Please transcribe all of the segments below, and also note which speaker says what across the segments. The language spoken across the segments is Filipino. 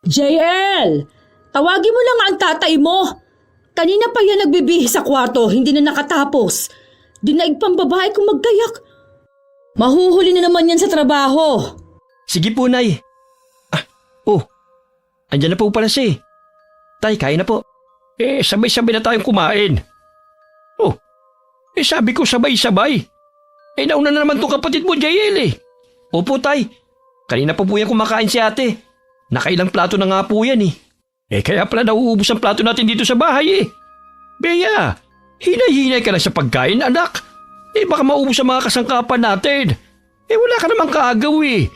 Speaker 1: JL! Tawagin mo lang nga ang tatay mo. Kanina pa yan nagbibihis sa kwarto, hindi na nakatapos. Dinaig pang babae kung maggayak. Mahuhuli na naman yan sa trabaho.
Speaker 2: Sige po, Nay. Andyan na po pala si. Tay, kain na po. Sabay-sabay na tayong kumain. Sabi ko sabay-sabay. Nauna na naman tong kapatid mo, JL eh. Opo, Tay. Kanina pa po yan kumakain si ate. Nakailang plato na nga po yan eh. Kaya pala nauubos ang plato natin dito sa bahay eh. Bea, hinay-hinay ka na sa pagkain, anak. Baka maubos ang mga kasangkapan natin. Wala ka namang kaagaw eh.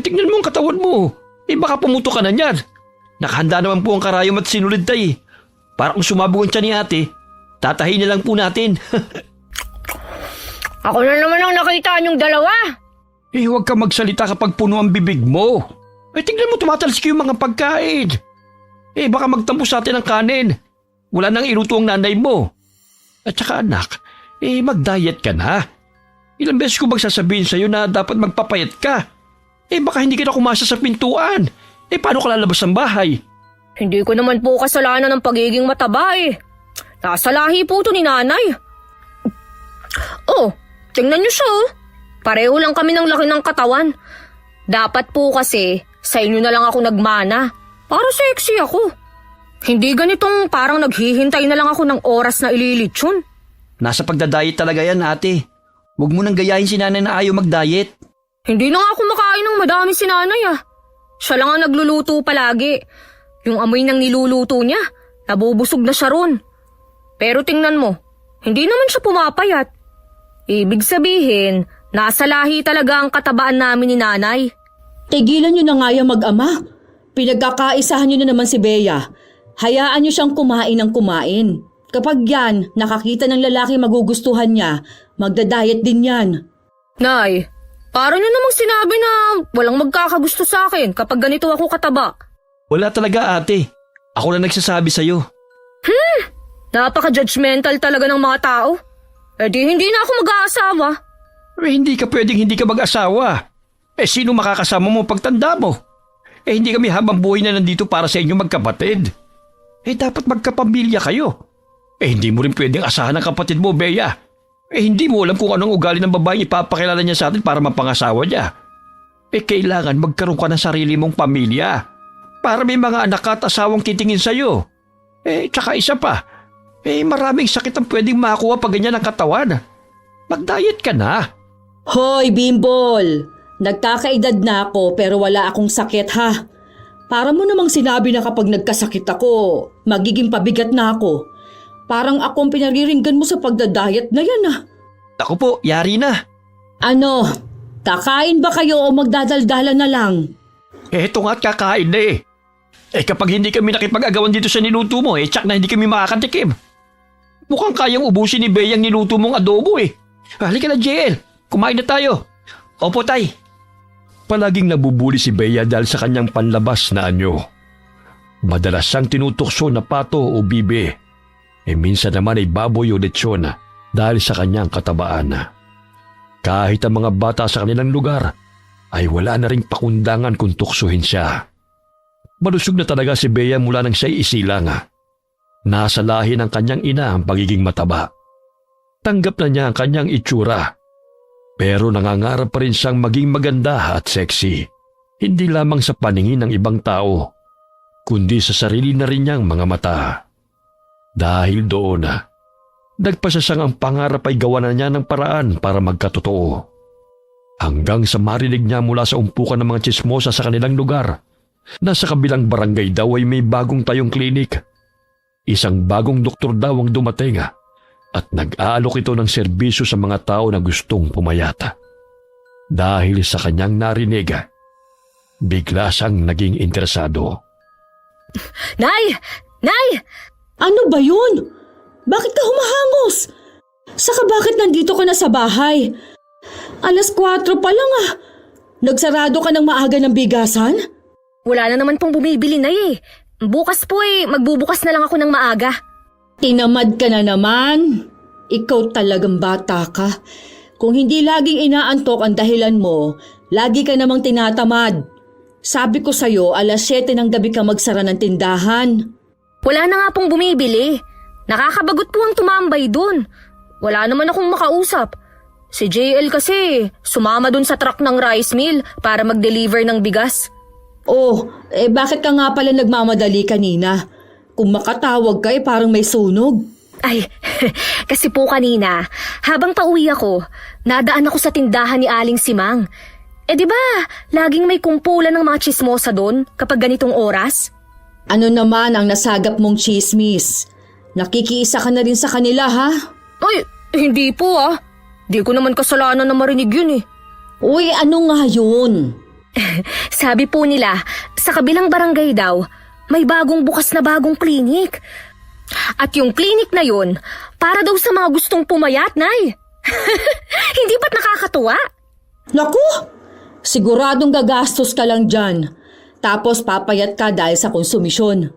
Speaker 2: Tignan mo ang katawan mo. Baka pumuto ka na niyan. Nakahanda naman po ang karayom at sinulid, Tay. Para kung sumabog ang tiyan ni ate, tatahin na lang po natin.
Speaker 3: Ako na naman ang nakita niyong dalawa.
Speaker 2: Huwag ka magsalita kapag puno ang bibig mo. Tingnan mo tumatalsik yung mga pagkain. Baka magtampo sa atin ang kanin. Wala nang iluto ang nanay mo. At saka anak, mag-diet ka na. Ilang beses ko bang sasabihin sa'yo na dapat magpapayat ka? Baka hindi ka na kumasa sa pintuan. Paano ka lalabas ng bahay?
Speaker 3: Hindi ko naman po kasalanan ng pagiging mataba eh. Nasa lahi po to ni nanay. Tingnan niyo siya oh. Pareho lang kami ng laki ng katawan. Dapat po kasi sa inyo na lang ako nagmana. Para sexy ako. Hindi ganitong parang naghihintay na lang ako ng oras na ililitsyon.
Speaker 2: Nasa pagdadiet talaga yan, ate. Huwag mo nang gayahin si nanay na ayaw mag-diet.
Speaker 3: Hindi na nga ako makain ng madami si nanay ah. Siya lang ang nagluluto palagi. Yung amoy ng niluluto niya, nabubusog na siya ron. Pero tingnan mo, hindi naman siya pumapayat. Ibig sabihin, nasa lahi talaga ang katabaan namin ni nanay.
Speaker 1: Tigilan niyo na nga yung mag-ama. Pinagkakaisahan niyo na naman si Bea. Hayaan niyo siyang kumain ng kumain. Kapag yan, nakakita ng lalaki magugustuhan niya, magda-diet din yan.
Speaker 3: Nay, parang niyo namang sinabi na walang magkakagusto sa akin kapag ganito ako kataba.
Speaker 2: Wala talaga, ate. Ako na nagsasabi sa'yo.
Speaker 3: Napaka-judgmental talaga ng mga tao. Di hindi na ako mag-aasawa.
Speaker 2: Hindi ka pwedeng hindi ka mag-asawa. Sino makakasama mo pagtanda mo? Hindi kami habang buhay na nandito para sa inyo magkapatid. Dapat magkapamilya kayo. Hindi mo rin pwedeng asahan ng kapatid mo, Bea. Hindi mo alam kung anong ugali ng babaeng ipapakilala niya sa atin para mapangasawa niya. Kailangan magkaroon ka ng sarili mong pamilya. Para may mga anak at asawang kitingin sa'yo. Tsaka isa pa. Maraming sakit ang pwedeng makuha pag ganyan ang katawan. Mag-diet ka na.
Speaker 1: Hoy, Bimbol! Nagkakaedad na ako pero wala akong sakit ha. Para mo namang sinabi na kapag nagkasakit ako, magiging pabigat na ako. Parang akong pinariringgan mo sa pagda-diet na yan ah.
Speaker 2: Ako po, yari na.
Speaker 1: Ano? Kakain ba kayo o magdadaldalan na lang?
Speaker 2: Eto nga't kakain na kapag hindi kami nakipag-agawan dito sa niluto mo, tsak na hindi kami makakatikim. Mukhang kayang ubusin ni Bea ang niluto mong adobo Halika na, JL. Kumain na tayo. Opo, Tay. Palaging nabubuli si Bea dahil sa kanyang panlabas na anyo. Madalas siyang tinutukso na pato o bibe. Minsan naman ay baboy o lechon dahil sa kanyang katabaan. Kahit ang mga bata sa kanilang lugar ay wala na ring pakundangan kung tuksuhin siya. Malusog na talaga si Bea mula nang siya'y isilang. Nasa lahi ng kanyang ina ang pagiging mataba. Tanggap na niya ang kanyang itsura. Pero nangangarap pa rin siyang maging maganda at sexy. Hindi lamang sa paningin ng ibang tao, kundi sa sarili na rin niyang mga mata. Dahil doon, nagpasasang ang pangarap ay gawa na niya ng paraan para magkatotoo. Hanggang sa marinig niya mula sa umpukan ng mga tsismosa sa kanilang lugar, na sa kabilang barangay daw ay may bagong tayong klinik. Isang bagong doktor daw ang dumating at nag-aalok ito ng serbisyo sa mga tao na gustong pumayata. Dahil sa kanyang narinig, bigla siyang naging interesado.
Speaker 3: Nay! Nay!
Speaker 1: Ano ba yun? Bakit ka humahangos? Saka bakit nandito ka na sa bahay? 4:00 pa lang Nagsarado ka ng maaga ng bigasan?
Speaker 3: Wala na naman pong bumibili na Bukas po magbubukas na lang ako ng maaga.
Speaker 1: Tinamad ka na naman. Ikaw talagang bata ka. Kung hindi laging inaantok ang dahilan mo, lagi ka namang tinatamad. Sabi ko sa'yo, 7:00 ng gabi ka magsara ng tindahan.
Speaker 3: Wala na nga pong bumibili. Nakakabagot po ang tumambay dun. Wala naman akong makausap. Si JL kasi sumama dun sa truck ng rice mill para mag-deliver ng bigas.
Speaker 1: Oh, bakit ka nga pala nagmamadali kanina? Kung makatawag ka parang may sunog.
Speaker 3: Ay, kasi po kanina, habang pauwi ako, nadaan ako sa tindahan ni Aling Simang. Di ba, laging may kumpulan ng mga chismosa doon kapag ganitong oras?
Speaker 1: Ano naman ang nasagap mong chismis? Nakikiisa ka na rin sa kanila, ha?
Speaker 3: Ay, hindi po ah. Di ko naman kasalanan na marinig yun eh.
Speaker 1: Uy, ano nga yun?
Speaker 3: Sabi po nila, sa kabilang barangay daw, may bagong bukas na bagong klinik. At yung klinik na yun, para daw sa mga gustong pumayat, Nay. Hindi ba't nakakatuwa?
Speaker 1: Naku! Siguradong gagastos ka lang dyan. Tapos papayat ka dahil sa konsumisyon.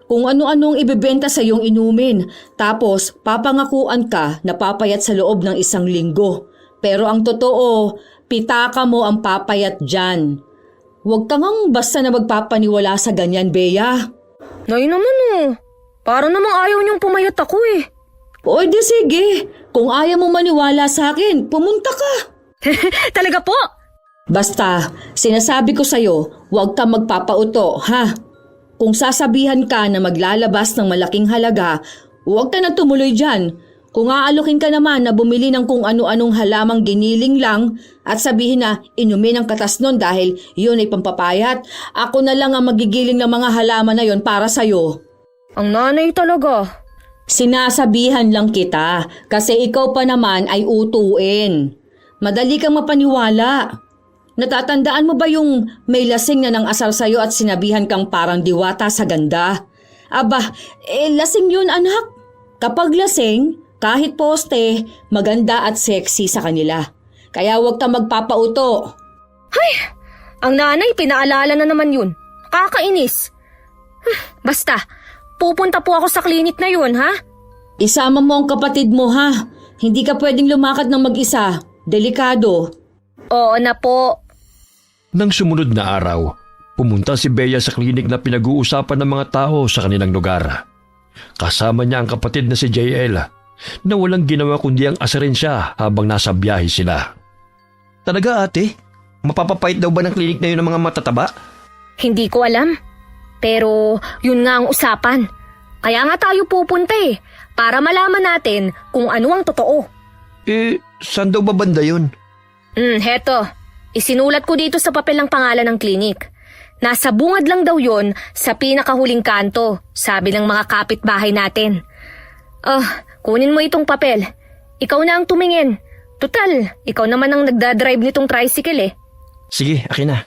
Speaker 1: Kung ano-anong ibebenta sa iyong inumin. Tapos papangakuan ka na papayat sa loob ng 1 linggo. Pero ang totoo, pitaka mo ang papayat dyan. Huwag ka ngang basta na magpapaniwala sa ganyan, Bea.
Speaker 3: Nay naman oh. Para namang ayaw niyong pumayat ako eh.
Speaker 1: O di sige, kung ayaw mo maniwala sa akin, pumunta ka.
Speaker 3: Talaga po?
Speaker 1: Basta, sinasabi ko sa'yo, huwag ka magpapauto, ha? Kung sasabihan ka na maglalabas ng malaking halaga, huwag ka na tumuloy dyan. Kung aalokin ka naman na bumili ng kung ano-anong halamang giniling lang at sabihin na inumin ang katas nun dahil yun ay pampapayat, ako na lang ang magigiling ng mga halaman na yon para sa'yo.
Speaker 3: Ang nanay talaga.
Speaker 1: Sinasabihan lang kita kasi ikaw pa naman ay utuin. Madali kang mapaniwala. Natatandaan mo ba yung may lasing na nang asar sa'yo at sinabihan kang parang diwata sa ganda? Aba, lasing yun anak. Kapag lasing, kahit poste, maganda at sexy sa kanila. Kaya huwag kang magpapauto.
Speaker 3: Ang nanay, pinaalala na naman yun. Kakainis. Basta, pupunta po ako sa klinik na yun, ha?
Speaker 1: Isama mo ang kapatid mo, ha? Hindi ka pwedeng lumakad ng mag-isa. Delikado.
Speaker 3: Oo na po.
Speaker 2: Nang sumunod na araw, pumunta si Bea sa klinik na pinag-uusapan ng mga tao sa kanilang lugar. Kasama niya ang kapatid na si JL na walang ginawa kundi ang asarin siya habang nasa biyahe sila. Talaga ate? Mapapapait daw ba ng klinik na yun ng mga matataba?
Speaker 3: Hindi ko alam. Pero yun nga ang usapan. Kaya nga tayo pupunta eh, para malaman natin kung ano ang totoo.
Speaker 2: Saan daw ba banda yun?
Speaker 3: Heto. Isinulat ko dito sa papel ang pangalan ng klinik. Nasa bungad lang daw yon sa pinakahuling kanto, sabi ng mga kapitbahay natin. Kunin mo itong papel. Ikaw na ang tumingin. Tutal, ikaw naman ang nagdadrive nitong tricycle eh.
Speaker 2: Sige, akin na.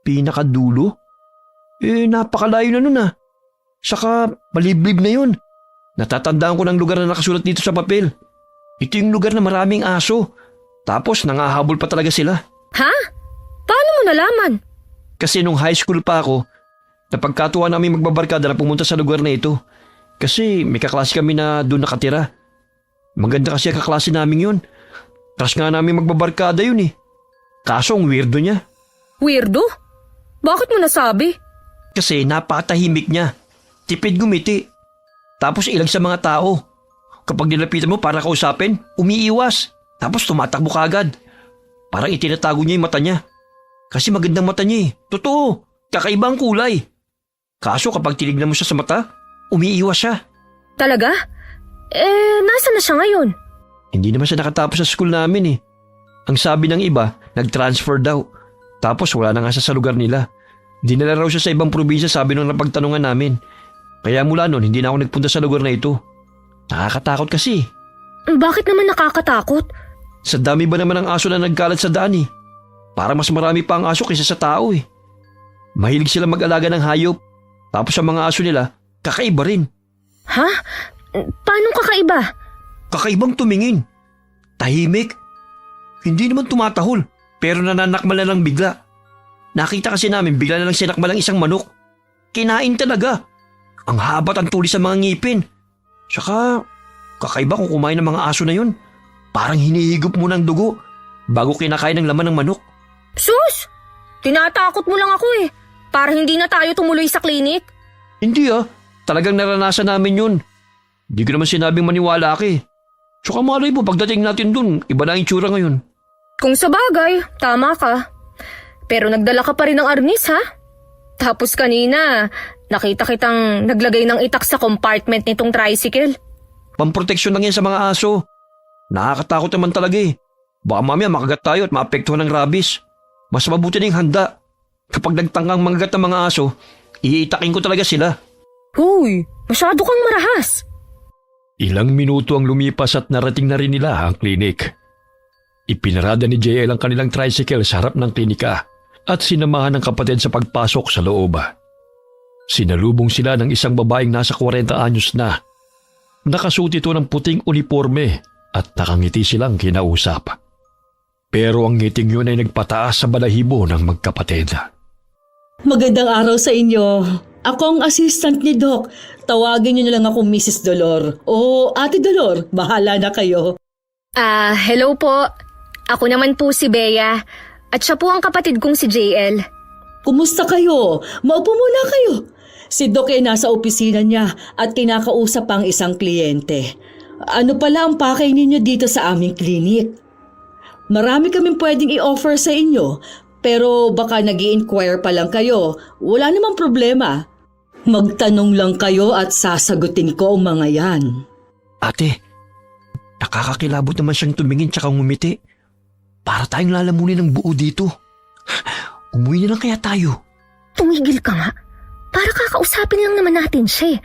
Speaker 2: Pinakadulo? Napakalayo na nun ah. Saka maliblib na yun. Natatandaan ko ng lugar na nakasulat dito sa papel. Ito yung lugar na maraming aso. Tapos nangahabol pa talaga sila.
Speaker 3: Ha? Paano mo nalaman?
Speaker 2: Kasi nung high school pa ako, napagkatuwa namin magbabarkada na pumunta sa lugar na ito. Kasi may kaklase kami na doon nakatira. Maganda kasi ang kaklase namin yun. Crush nga namin magbabarkada yun eh. Kaso ang weirdo niya.
Speaker 3: Weirdo? Bakit mo nasabi?
Speaker 2: Kasi napakatahimik niya. Tipid gumiti. Tapos ilag sa mga tao. Kapag nilapitan mo para kausapin, umiiwas. Tapos tumatakbo kagad. Parang itinatago niya yung mata niya. Kasi magandang mata niya eh. Totoo, kakaiba ang kulay. Kaso kapag tinignan mo siya sa mata, umiiwas siya.
Speaker 3: Talaga? Nasaan na siya ngayon?
Speaker 2: Hindi naman siya nakatapos sa school namin eh. Ang sabi ng iba, nag-transfer daw. Tapos wala na nga siya sa lugar nila. Dinala raw siya sa ibang probinsya sabi nung napagtanungan namin. Kaya mula noon hindi na ako nagpunta sa lugar na ito. Nakakatakot kasi.
Speaker 3: Bakit naman nakakatakot?
Speaker 2: Sa dami ba naman ang aso na nagkalat sa daan eh. Parang mas marami pa ang aso kaysa sa tao eh. Mahilig sila mag-alaga ng hayop. Tapos sa mga aso nila, kakaiba rin.
Speaker 3: Ha? Paano kakaiba?
Speaker 2: Kakaibang tumingin. Tahimik. Hindi naman tumatahol, pero nananakmal na lang bigla. Nakita kasi namin bigla na lang sinakmal ang isang manok. Kinain talaga. Ang habat ang tulis sa mga ngipin. Saka, kakaiba kung kumain ng mga aso na yun. Parang hinihigop mo ng dugo bago kinakain ng laman ng manok.
Speaker 3: Sus! Tinatakot mo lang ako eh. Para hindi na tayo tumuloy sa klinik.
Speaker 2: Hindi talagang naranasan namin yun. Hindi ko naman sinabing maniwala ka eh. Tsaka malay mo, pagdating natin dun, iba na ang itsura ngayon.
Speaker 3: Kung sa bagay, tama ka. Pero nagdala ka pa rin ng arnis ha? Tapos kanina, nakita kitang naglagay ng itak sa compartment nitong tricycle.
Speaker 2: Pamproteksyon lang yan sa mga aso. Nakakatakot naman talaga eh. Baka mamaya makagat tayo at maapektuhan ng rabies. Mas mabuti na yung handa. Kapag nagtanggang mangagat ng mga aso, iitakin ko talaga sila.
Speaker 3: Huy, masyado kang marahas.
Speaker 2: Ilang minuto ang lumipas at narating na rin nila ang klinik. Ipinarada ni JL ang kanilang tricycle sa harap ng klinika at sinamahan ng kapatid sa pagpasok sa loob. Sinalubong sila ng isang babaeng nasa 40 anyos na. Nakasuot ito ng puting uniforme at nakangiti silang kinausap. Pero ang ngiting yun ay nagpataas sa balahibo ng magkapatid.
Speaker 1: Magandang araw sa inyo. Ako ang assistant ni Doc. Tawagin niyo na lang ako Mrs. Dolor. O Ate Dolor, bahala na kayo.
Speaker 3: Hello po. Ako naman po si Bea. At siya po ang kapatid kong si JL.
Speaker 1: Kumusta kayo? Maupo muna kayo. Si Doc ay nasa opisina niya at kinakausap ang isang kliyente. Ano pala ang pakay ninyo dito sa aming klinik? Marami kaming pwedeng i-offer sa inyo, pero baka nag-i-inquire pa lang kayo. Wala namang problema. Magtanong lang kayo at sasagutin ko ang mga yan.
Speaker 2: Ate, nakakakilabot naman siyang tumingin tsaka ngumiti. Para tayong lalamunin ng buo dito. Umuwi na lang kaya tayo.
Speaker 3: Tumigil ka nga. Para kakausapin lang naman natin siya eh.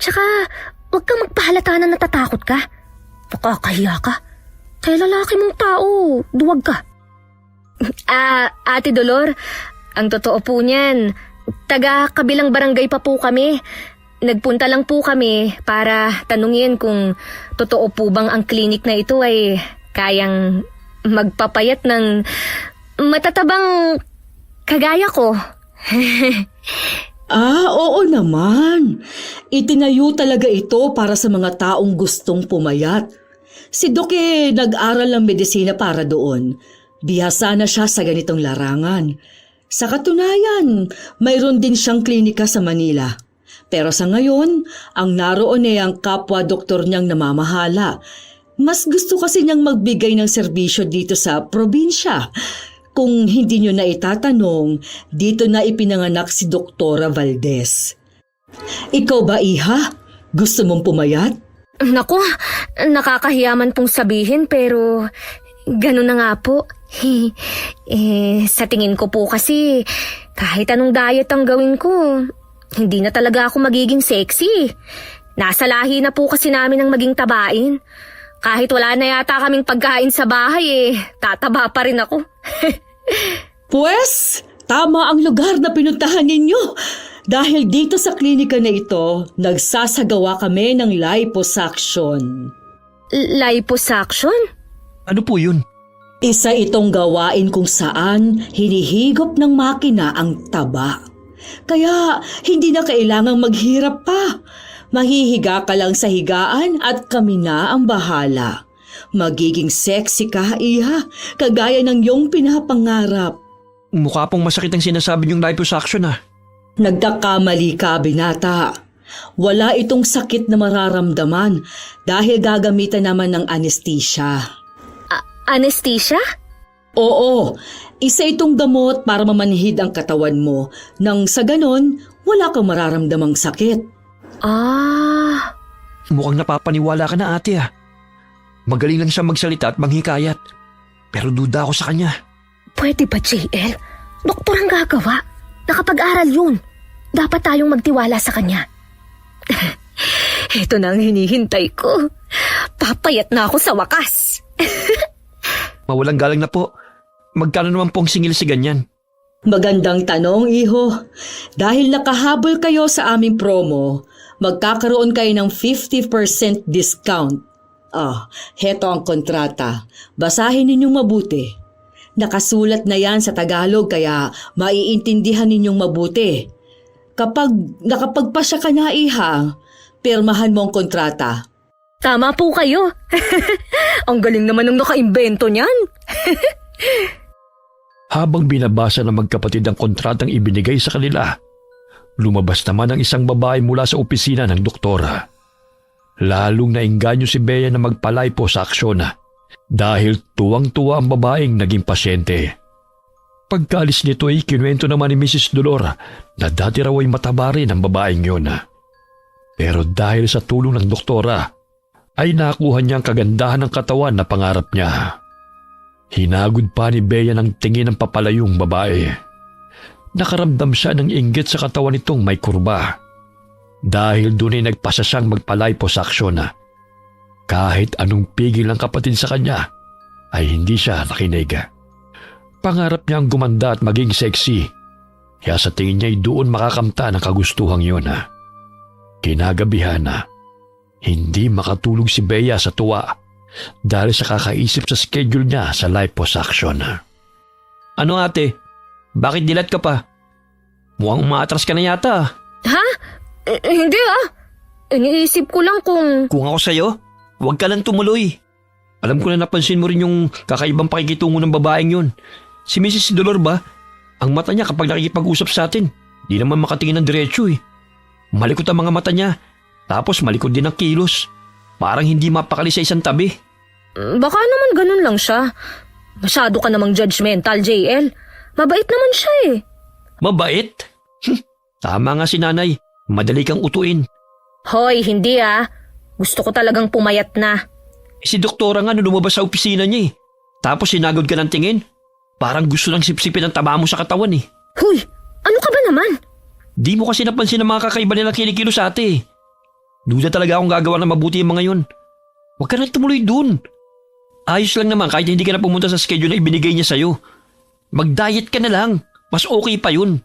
Speaker 3: Tsaka, huwag kang magpahalata na natatakot ka. Nakakahiya ka. Kaya lalaki mong tao, duwag ka. Ate Dolor, ang totoo po niyan, taga kabilang barangay pa po kami. Nagpunta lang po kami para tanungin kung totoo po bang ang klinik na ito ay kayang magpapayat ng matatabang kagaya ko.
Speaker 1: Oo naman. Itinayo talaga ito para sa mga taong gustong pumayat. Si Doc nag-aral ng medisina para doon. Bihasa na siya sa ganitong larangan. Sa katunayan, mayroon din siyang klinika sa Manila. Pero sa ngayon, ang naroon ay ang kapwa-doktor niyang namamahala. Mas gusto kasi niyang magbigay ng serbisyo dito sa probinsya. Kung hindi niyo na itatanong, dito na ipinanganak si Doktora Valdez. Ikaw ba, Iha? Gusto mong pumayat?
Speaker 3: Naku, nakakahiyaman pong sabihin pero ganun na nga po. Sa tingin ko po kasi kahit anong diet ang gawin ko, hindi na talaga ako magiging sexy. Nasa lahi na po kasi namin ang maging tabain. Kahit wala na yata kaming pagkain sa bahay tataba pa rin ako.
Speaker 1: Pwes, tama ang lugar na pinuntahan ninyo. Dahil dito sa klinika na ito, nagsasagawa kami ng liposuction.
Speaker 3: Liposuction?
Speaker 2: Ano po yun?
Speaker 1: Isa itong gawain kung saan hinihigop ng makina ang taba. Kaya hindi na kailangang maghirap pa. Mahihiga ka lang sa higaan at kami na ang bahala. Magiging sexy ka, Iha, kagaya ng iyong pinapangarap.
Speaker 2: Mukha pong masakit ang sinasabi niyong liposuction
Speaker 1: Nagkakamali ka, binata. Wala itong sakit na mararamdaman dahil gagamitan naman ng anesthesia.
Speaker 3: Anesthesia?
Speaker 1: Oo, isa itong gamot para mamanhid ang katawan mo nang sa ganon, wala kang mararamdamang sakit.
Speaker 2: Mukhang napapaniwala ka na ate Magaling lang siya magsalita at manghikayat. Pero duda ako sa kanya.
Speaker 3: Pwede ba, JL? Doktor ang gagawa. Nakapag-aral yun. Dapat tayong magtiwala sa kanya. Ito na ang hinihintay ko. Papayat na ako sa wakas.
Speaker 2: Mawalang galang na po. Magkano naman pong singil si ganyan?
Speaker 1: Magandang tanong, Iho. Dahil nakahabol kayo sa aming promo, magkakaroon kayo ng 50% discount. Heto ang kontrata. Basahin ninyong mabuti. Nakasulat na yan sa Tagalog kaya maiintindihan ninyong mabuti. Kapag nakapagpasya ka na, Iha, pirmahan mo ang kontrata.
Speaker 3: Tama po kayo. Ang galing naman ng nakaimbento niyan.
Speaker 2: Habang binabasa ng magkapatid ang kontratang ibinigay sa kanila, lumabas naman ang isang babae mula sa opisina ng doktora. Lalong naengganyo si Bea na magpalaypo sa aksyon dahil tuwang-tuwa ang babaeng naging pasyente. Pagkaalis nito ay kinuwento naman ni Mrs. Dolor na dati raw ay mataba rin ang babaeng yun. Pero dahil sa tulong ng doktora, ay nakuha niya ang kagandahan ng katawan na pangarap niya. Hinagod pa ni Bea ng tingin ng papalayong babae. Nakaramdam siya ng inggit sa katawan nitong may kurba. Dahil doon ay nagpasa siyang magpaliposuction. Kahit anong pigil ng kapatid sa kanya, ay hindi siya nakinig. Pangarap niyang gumanda at maging sexy, kaya sa tingin niya ay doon makakamta ng kagustuhang yun. Kinagabihan hindi makatulog si Bea sa tuwa dahil sa kakaisip sa schedule niya sa liposuction. Ano ate? Bakit dilat ka pa? Mukhang umaatras ka na yata.
Speaker 3: Ha? Hindi Iniisip ko lang kung...
Speaker 2: Kung ako sa'yo, huwag ka lang tumuloy. Alam ko na napansin mo rin yung kakaibang pakikitungo ng babaeng yun. Si Mrs. Dolor ba? Ang mata niya kapag nakikipag-usap sa atin, di naman makatingin ng diretso eh. Malikot ang mga mata niya, tapos malikot din ang kilos. Parang hindi mapakali sa isang tabi.
Speaker 3: Baka naman ganun lang siya. Masyado ka namang judgmental, JL. Mabait naman siya eh.
Speaker 2: Mabait? Tama nga si nanay, madali kang utuin.
Speaker 3: Hoy, hindi Gusto ko talagang pumayat na.
Speaker 2: Si doktora nga lumabas sa opisina niya eh. Tapos sinagod ka ng tingin. Parang gusto lang sipsipin ang taba mo sa katawan eh.
Speaker 3: Huy, ano ka ba naman?
Speaker 2: Di mo kasi napansin ang mga kakaiba nilang kinikilo sa ate eh. Duda talaga akong gagawa ng mabuti yung mga yun. Huwag ka na tumuloy dun. Ayos lang naman kahit hindi ka na pumunta sa schedule na ibinigay niya sa'yo. Mag-diet ka na lang. Mas okay pa yun.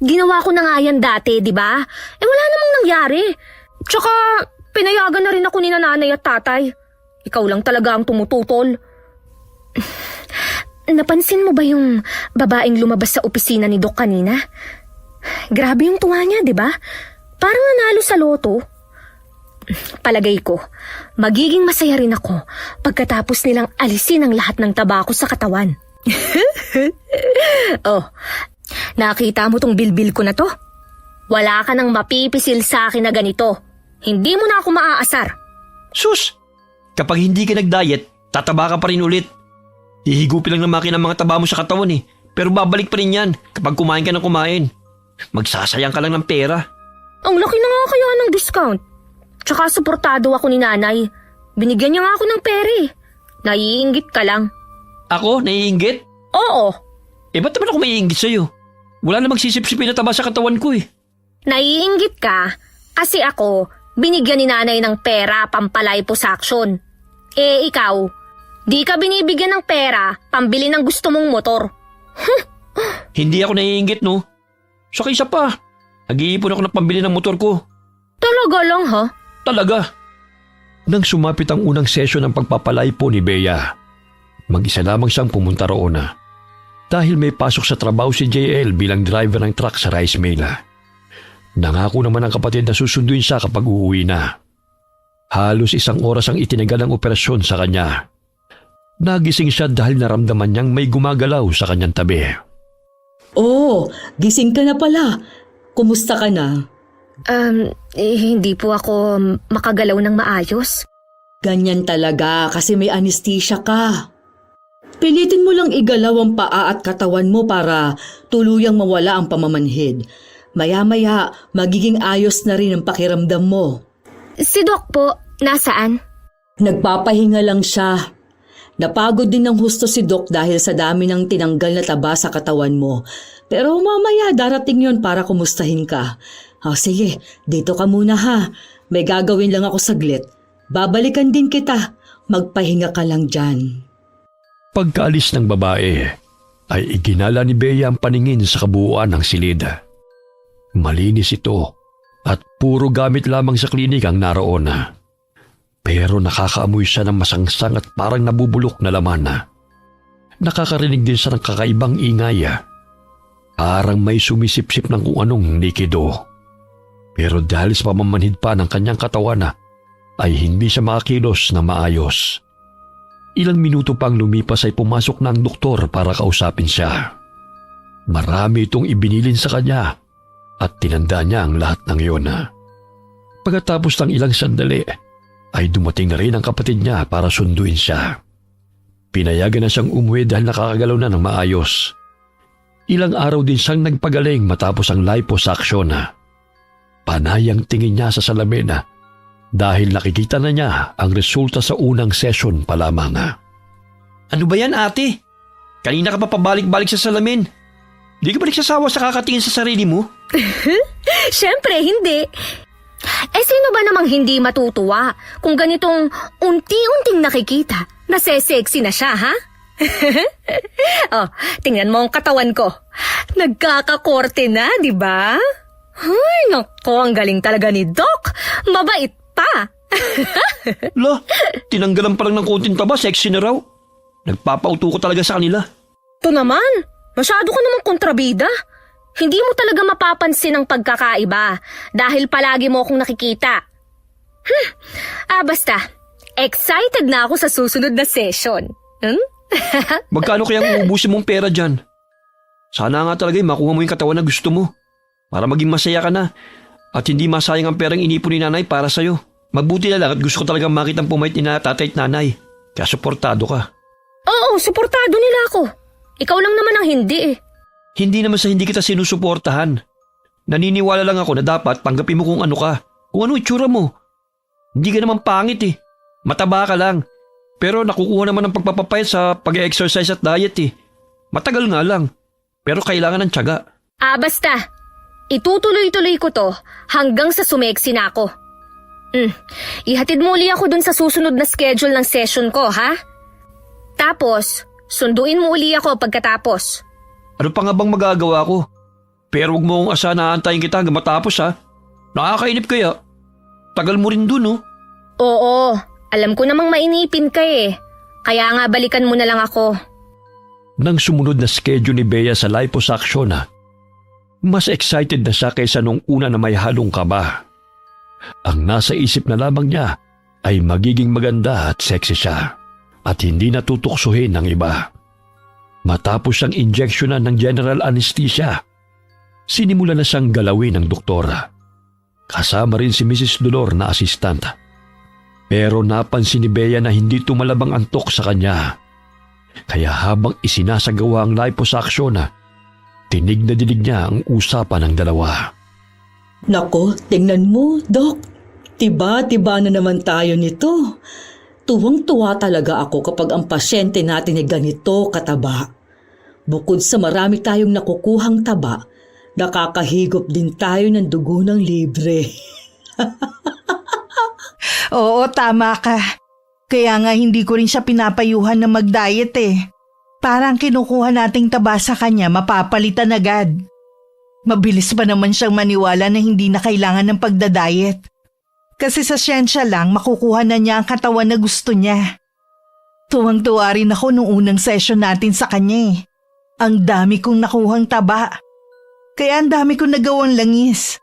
Speaker 3: Ginawa ko na nga yan dati, di ba? Wala namang nangyari. Tsaka, pinayagan na rin ako ni nanay at tatay. Ikaw lang talaga ang tumututol. Napansin mo ba yung babaeng lumabas sa opisina ni Doc kanina? Grabe yung tuwa niya, di ba? Parang nanalo sa loto. Palagay ko, magiging masaya rin ako pagkatapos nilang alisin ang lahat ng tabako sa katawan. Oh, nakita mo tong bilbil ko na to? Wala ka nang mapipisil sa akin na ganito. Hindi mo na ako maaasar.
Speaker 2: Sus! Kapag hindi ka nag-diet, tataba ka pa rin ulit. Hihigupin lang ng makina ang mga taba mo sa katawan eh. Pero babalik pa rin yan kapag kumain ka ng kumain. Magsasayang ka lang ng pera.
Speaker 3: Ang laki na nga kaya ng discount. Tsaka suportado ako ni nanay. Binigyan niya nga ako ng pera eh. Naiinggit ka lang.
Speaker 2: Ako? Naiinggit?
Speaker 3: Oo.
Speaker 2: Ba't naman ako maiinggit sa'yo? Wala namang sisip-sipin na taba sa katawan ko eh.
Speaker 3: Naiinggit ka kasi ako binigyan ni nanay ng pera pampaliposuction. Ikaw, di ka binibigyan ng pera pambili ng gusto mong motor.
Speaker 2: Hindi ako naiinggit no. Saka isa pa, nag-iipon ako ng pambili ng motor ko.
Speaker 3: Talaga lang ha?
Speaker 2: Talaga. Nang sumapit ang unang session ng pagpapalaypo ni Bea, mag-isa lamang siyang pumunta roon dahil may pasok sa trabaho si JL bilang driver ng truck sa rice mill. Nangako naman ang kapatid na susunduin siya kapag uuwi na. Halos 1 oras ang itinagal ang operasyon sa kanya. Nagising siya dahil naramdaman niyang may gumagalaw sa kanyang tabi.
Speaker 1: Oh, gising ka na pala. Kumusta ka na?
Speaker 3: Hindi po ako makagalaw ng maayos.
Speaker 1: Ganyan talaga kasi may anesthesia ka. Pilitin mo lang igalaw ang paa at katawan mo para tuluyang mawala ang pamamanhid. Maya-maya, magiging ayos na rin ang pakiramdam mo.
Speaker 3: Si Doc po, nasaan?
Speaker 1: Nagpapahinga lang siya. Napagod din ng husto si Doc dahil sa dami ng tinanggal na taba sa katawan mo. Pero mamaya darating yon para kumustahin ka. Sige, dito ka muna ha. May gagawin lang ako saglit. Babalikan din kita. Magpahinga ka lang dyan.
Speaker 2: Pagkaalis ng babae, ay iginala ni Bea ang paningin sa kabuuan ng silid. Malinis ito at puro gamit lamang sa klinik ang naroon. Pero nakakaamoy siya ng masangsang at parang nabubulok na laman. Nakakarinig din siya ng kakaibang ingay. Parang may sumisipsip ng kung anong likido. Pero dahil sa pamamanhid pa ng kanyang katawan ay hindi siya makakilos na maayos. Ilang minuto pang lumipas ay pumasok na ang doktor para kausapin siya. Marami itong ibinilin sa kanya at tinanda niya ang lahat ng iyon. Pagkatapos ng ilang sandali, ay dumating na rin ang kapatid niya para sunduin siya. Pinayagan na siyang umuwi dahil nakakagalaw na ng maayos. Ilang araw din siyang nagpagaling matapos ang liposuction. Panay ang tingin niya sa salamin dahil nakikita na niya ang resulta sa unang session pa lamang.
Speaker 4: Ano ba yan, ate? Kanina ka pa pabalik-balik sa salamin. Di ka ba nagsasawa sa kakatingin sa sarili mo?
Speaker 3: Siyempre, hindi. Sino ba namang hindi matutuwa kung ganitong unti-unting nakikita na sexy na siya, ha? Oh, tingnan mo ang katawan ko. Nagkakakorte na, di ba? Ay, nako, ang galing talaga ni Doc. Mabait pa.
Speaker 4: La, tinanggalan pa lang ng konting taba, sexy na raw. Nagpapauto ko talaga sa kanila.
Speaker 3: Ito naman, masyado ka namang kontrabida. Hindi mo talaga mapapansin ang pagkakaiba dahil palagi mo akong nakikita. Basta, excited na ako sa susunod na session.
Speaker 4: Magkano kayang uubusin mong pera dyan? Sana nga talaga makuha mo yung katawan na gusto mo. Para maging masaya ka na. At hindi masayang ang perang inipon ni nanay para sa'yo. Mabuti na lang at gusto ko talagang makitang pumait ni tatay at nanay. Kaya suportado ka.
Speaker 3: Oo, suportado nila ako. Ikaw lang naman ang hindi eh.
Speaker 4: Hindi naman sa hindi kita sinusuportahan. Naniniwala lang ako na dapat tanggapin mo kung ano ka. Kung ano itsura mo. Hindi ka naman pangit eh. Mataba ka lang. Pero nakukuha naman ng pagpapapayat sa pag-exercise at diet eh. Matagal nga lang. Pero kailangan ng tiyaga.
Speaker 3: Basta. Itutuloy-tuloy ko to hanggang sa sumeksi na ako. Ihatid mo uli ako dun sa susunod na schedule ng session ko, ha? Tapos, sunduin mo uli ako pagkatapos.
Speaker 4: Ano pa nga bang magagawa ko? Pero huwag mo akong asa na aantayin kita hanggang matapos ha. Nakakainip kaya. Tagal mo rin dun oh.
Speaker 3: Oo, alam ko namang mainipin ka eh. Kaya nga balikan mo na lang ako.
Speaker 2: Nang sumunod na schedule ni Bea sa liposuction, mas excited na siya kaysa nung una na may halong kaba. Ang nasa isip na lamang niya ay magiging maganda at sexy siya at hindi natutuksuhin ng iba. Matapos siyang injeksyonan ng general anesthesia, sinimula na siyang galawin ng doktora. Kasama rin si Mrs. Dolor na assistant. Pero napansin ni Bea na hindi tumalabang antok sa kanya. Kaya habang isinasagawa ang liposuction, tinig na dinig niya ang usapan ng dalawa.
Speaker 1: Nako, tingnan mo, Doc. Tiba-tiba na naman tayo nito. Tuwang-tuwa talaga ako kapag ang pasyente natin ay ganito kataba. Bukod sa marami tayong nakukuhang taba, nakakahigop din tayo ng dugo ng libre.
Speaker 5: Oo, tama ka. Kaya nga hindi ko rin siya pinapayuhan na mag-diet eh. Parang kinukuha nating taba sa kanya, mapapalitan agad. Mabilis pa naman siyang maniwala na hindi na kailangan ng pagda-diet. Kasi sa siyensya lang makukuha na niya ang katawan na gusto niya. Tuwang-tuwa rin ako nung unang session natin sa kanya eh. Ang dami kong nakuhang taba. Kaya ang dami kong nagawang langis.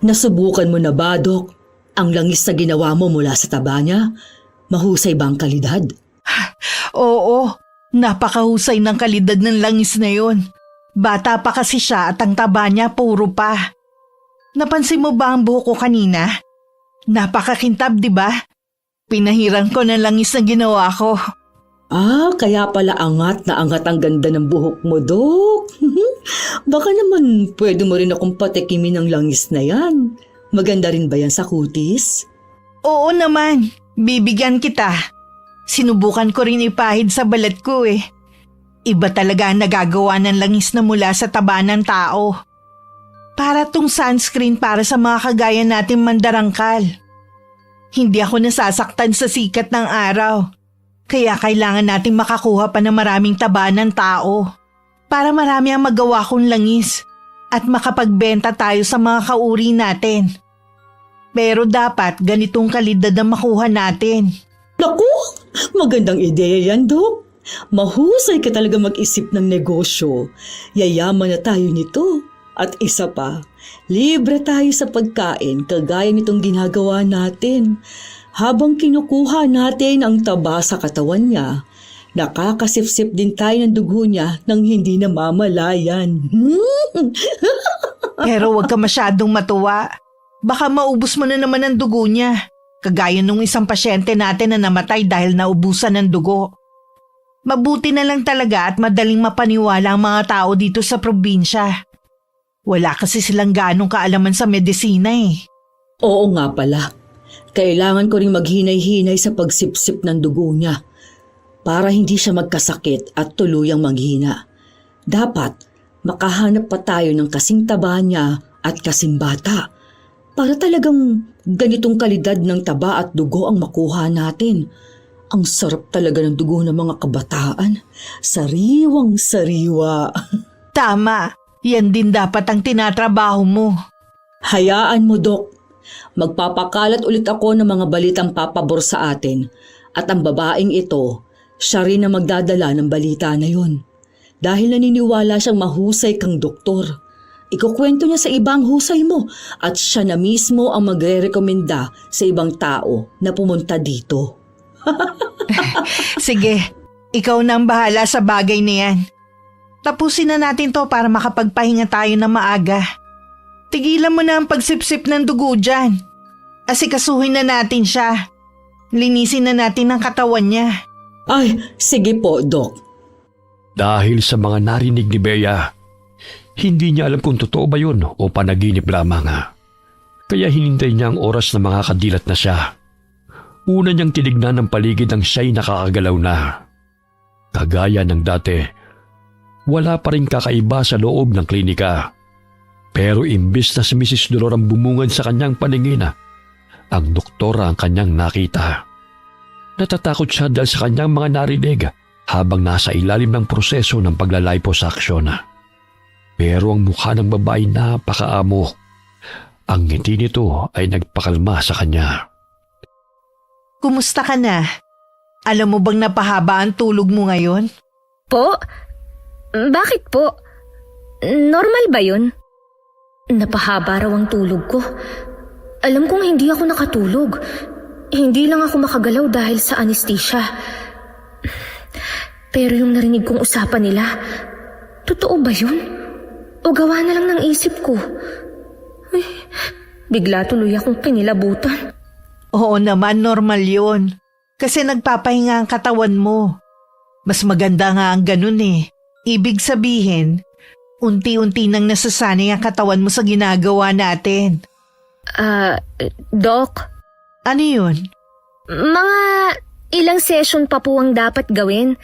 Speaker 1: Nasubukan mo na ba, Doc? Ang langis na ginawa mo mula sa taba niya? Mahusay ba ang kalidad?
Speaker 5: Oo, napakahusay ng kalidad ng langis na yon. Bata pa kasi siya at ang taba niya puro pa. Napansin mo ba ang buhok ko kanina? Napakakintab, di ba? Pinahiran ko ng langis na ginawa ko.
Speaker 1: Kaya pala angat na angat ang ganda ng buhok mo, Dok. Baka naman pwede mo rin akong patikimin ng langis na yan. Maganda rin ba yan sa kutis?
Speaker 5: Oo naman, bibigyan kita. Sinubukan ko rin ipahid sa balat ko eh. Iba talaga ang nagagawa ng langis na mula sa taba ng tao. Para tong sunscreen para sa mga kagaya natin mandarangkal. Hindi ako nasasaktan sa sikat ng araw. Kaya kailangan nating makakuha pa ng maraming taba ng tao. Para marami ang magawa kong langis at makapagbenta tayo sa mga kauri natin. Pero dapat ganitong kalidad ang makuha natin.
Speaker 1: Naku, magandang ideya yan, Dok. Mahusay ka talaga mag-isip ng negosyo. Yayaman na tayo nito. At isa pa, libre tayo sa pagkain kagaya nitong ginagawa natin. Habang kinukuha natin ang taba sa katawan niya, Nakakasipsip din tayo ng dugo niya nang hindi namamalayan.
Speaker 5: Pero huwag ka masyadong matuwa. Baka maubos mo na naman ang dugo niya. Kagaya nung isang pasyente natin na namatay dahil naubusan ng dugo. Mabuti na lang talaga at madaling mapaniwala ang mga tao dito sa probinsya. Wala kasi silang ganong kaalaman sa medisina eh.
Speaker 1: Oo nga pala. Kailangan ko ring maghinay-hinay sa pagsipsip ng dugo niya para hindi siya magkasakit at tuluyang maghina. Dapat makahanap pa tayo ng kasing taba niya at kasing bata para talagang ganitong kalidad ng taba at dugo ang makuha natin. Ang sarap talaga ng dugo ng mga kabataan. Sariwang sariwa.
Speaker 5: Tama, yan din dapat ang tinatrabaho mo.
Speaker 1: Hayaan mo, Dok. Magpapakalat ulit ako ng mga balitang papabor sa atin at ang babaeng ito, siya rin ang magdadala ng balita na yon. Dahil naniniwala siyang mahusay kang doktor. Ikukwento niya sa ibang husay mo at siya na mismo ang magre-rekomenda sa ibang tao na pumunta dito.
Speaker 5: Sige, ikaw na ang bahala sa bagay na yan. Tapusin na natin to para makapagpahinga tayo na maaga. Tigilan mo na ang pagsipsip ng dugo dyan. Asikasuhin na natin siya. Linisin na natin ang katawan niya.
Speaker 1: Ay, sige po, Dok.
Speaker 4: Dahil sa mga narinig ni Bea, hindi niya alam kung totoo ba yun o panaginip lamang. Kaya hinintay niya ang oras na mga kadilat na siya. Una niyang tinignan ng paligid ang siya'y nakakagalaw na. Kagaya ng dati, wala pa rin kakaiba sa loob ng klinika. Pero imbis na si Mrs. Dolor ang bumungad sa kanyang paningin, ang doktora ang kanyang nakita. Natatakot siya dahil sa kanyang mga narinig habang nasa ilalim ng proseso ng paglaliposuction. Pero ang mukha ng babae napakaamo. Ang ngiti nito ay nagpakalma sa kanya.
Speaker 5: Kumusta ka na? Alam mo bang napahaba ang tulog mo ngayon?
Speaker 3: Po? Bakit po? Normal ba yun? Napahaba raw ang tulog ko. Alam kong hindi ako nakatulog. Hindi lang ako makagalaw dahil sa anesthesia. Pero yung narinig kong usapan nila, totoo ba yun? O gawa na lang ng isip ko? Ay, bigla tuloy akong kinilabutan.
Speaker 5: Oo naman, normal yun. Kasi nagpapahinga ang katawan mo. Mas maganda nga ang ganun eh. Ibig sabihin, unti-unti nang nasasanay ang katawan mo sa ginagawa natin.
Speaker 3: Doc,
Speaker 5: Ano yun?
Speaker 3: mga ilang session pa po ang dapat gawin.